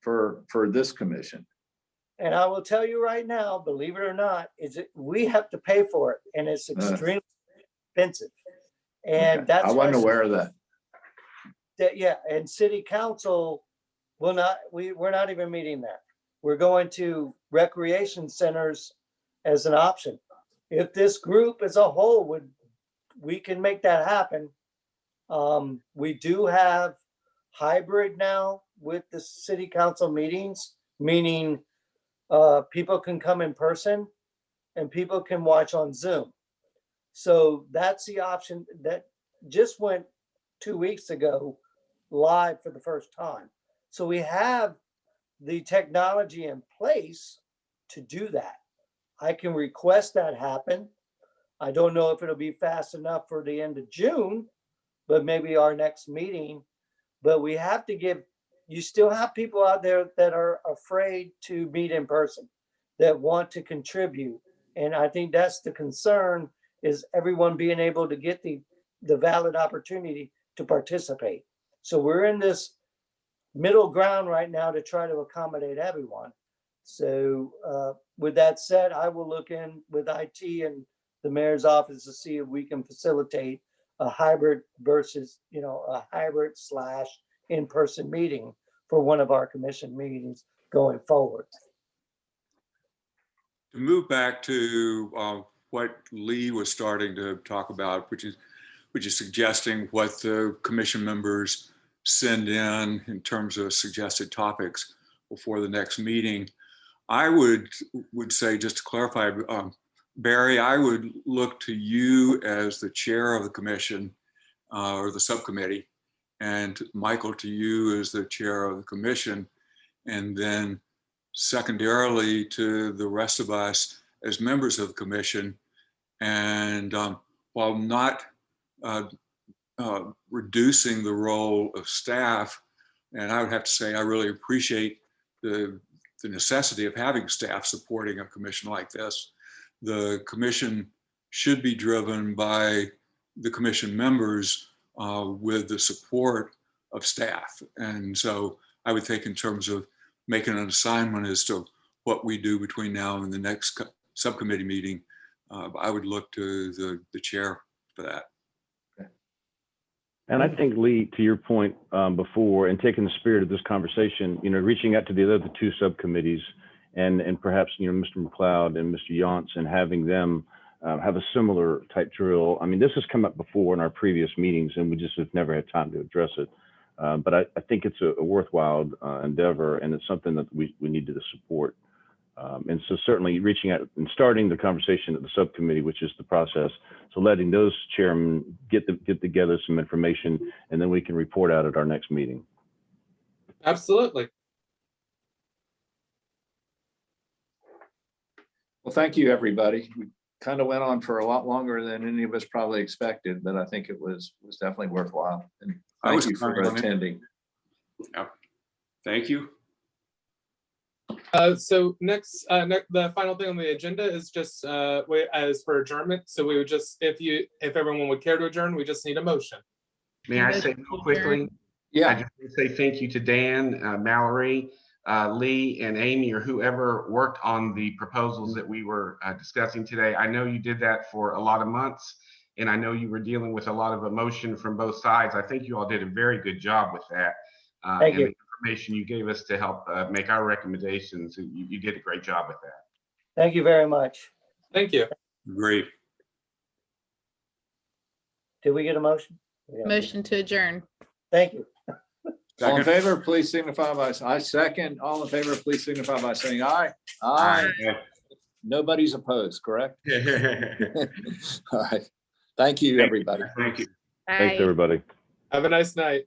Speaker 2: for this commission?
Speaker 10: And I will tell you right now, believe it or not, we have to pay for it, and it's extremely expensive. And
Speaker 2: Okay. I wasn't aware of that.
Speaker 10: Yeah, and city council will not. We're not even meeting there. We're going to recreation centers as an option. If this group as a whole we can make that happen. We do have hybrid now with the city council meetings, meaning people can come in person and people can watch on Zoom. So that's the option that just went 2 weeks ago live for the first time. So we have the technology in place to do that. I can request that happen. I don't know if it'll be fast enough for the end of June, but maybe our next meeting. But we have to you still have people out there that are afraid to meet in person, that want to contribute. And I think that's the concern, is everyone being able to get the valid opportunity to participate. So we're in this middle ground right now to try to accommodate everyone. So with that said, I will look in with IT and the mayor's office to see if we can facilitate a hybrid versus, a hybrid / in-person meeting for one of our commission meetings going forward.
Speaker 13: To move back to what Lee was starting to talk about, which is suggesting what the commission members send in terms of suggested topics before the next meeting. I would say, just to clarify, Barry, I would look to you as the chair of the commission or the subcommittee, and Michael, to you as the chair of the commission, and then secondarily to the rest of us as members of the commission. And while not reducing the role of staff, and I would have to say I really appreciate the necessity of having staff supporting a commission like this. The commission should be driven by the commission members with the support of staff. And so I would think in terms of making an assignment as to what we do between now and the next subcommittee meeting, I would look to the chair for that.
Speaker 15: And I think, Lee, to your point before, and taking the spirit of this conversation, reaching out to the other two subcommittees and perhaps, Mr. McLeod and Mr. Yance, and having them have a similar type drill. I mean, this has come up before in our previous meetings, and we just have never had time to address it. But I think it's a worthwhile endeavor, and it's something that we need to support. And so certainly reaching out and starting the conversation at the subcommittee, which is the process. So letting those chairmen get together some information, and then we can report out at our next meeting.
Speaker 1: Absolutely.
Speaker 2: Well, thank you, everybody. We kind of went on for a lot longer than any of us probably expected, but I think it was definitely worthwhile. And thank you for attending.
Speaker 13: Yeah. Thank you.
Speaker 1: So next, the final thing on the agenda is just as for adjournment. So we would just, if everyone would care to adjourn, we just need a motion.
Speaker 12: May I say real quickly? I
Speaker 2: Yeah,
Speaker 12: just want to say thank you to Dan, Mallory, Lee, and Amy, or whoever worked on the proposals that we were discussing today. I know you did that for a lot of months, and I know you were dealing with a lot of emotion from both sides. I think you all did a very good job with that.
Speaker 10: Thank you.
Speaker 12: The information you gave us to help make our recommendations, you did a great job with that.
Speaker 10: Thank you very much.
Speaker 1: Thank you.
Speaker 13: Great.
Speaker 10: Did we get a motion? Yeah.
Speaker 14: Motion to adjourn.
Speaker 10: Thank you.
Speaker 2: all in favor, please signify by, I second. All in favor, please signify by saying aye. Aye. Nobody's opposed, correct? All right. Thank you, everybody.
Speaker 12: Thank you.
Speaker 15: Thanks,
Speaker 14: Bye.
Speaker 15: everybody.
Speaker 1: Have a nice night.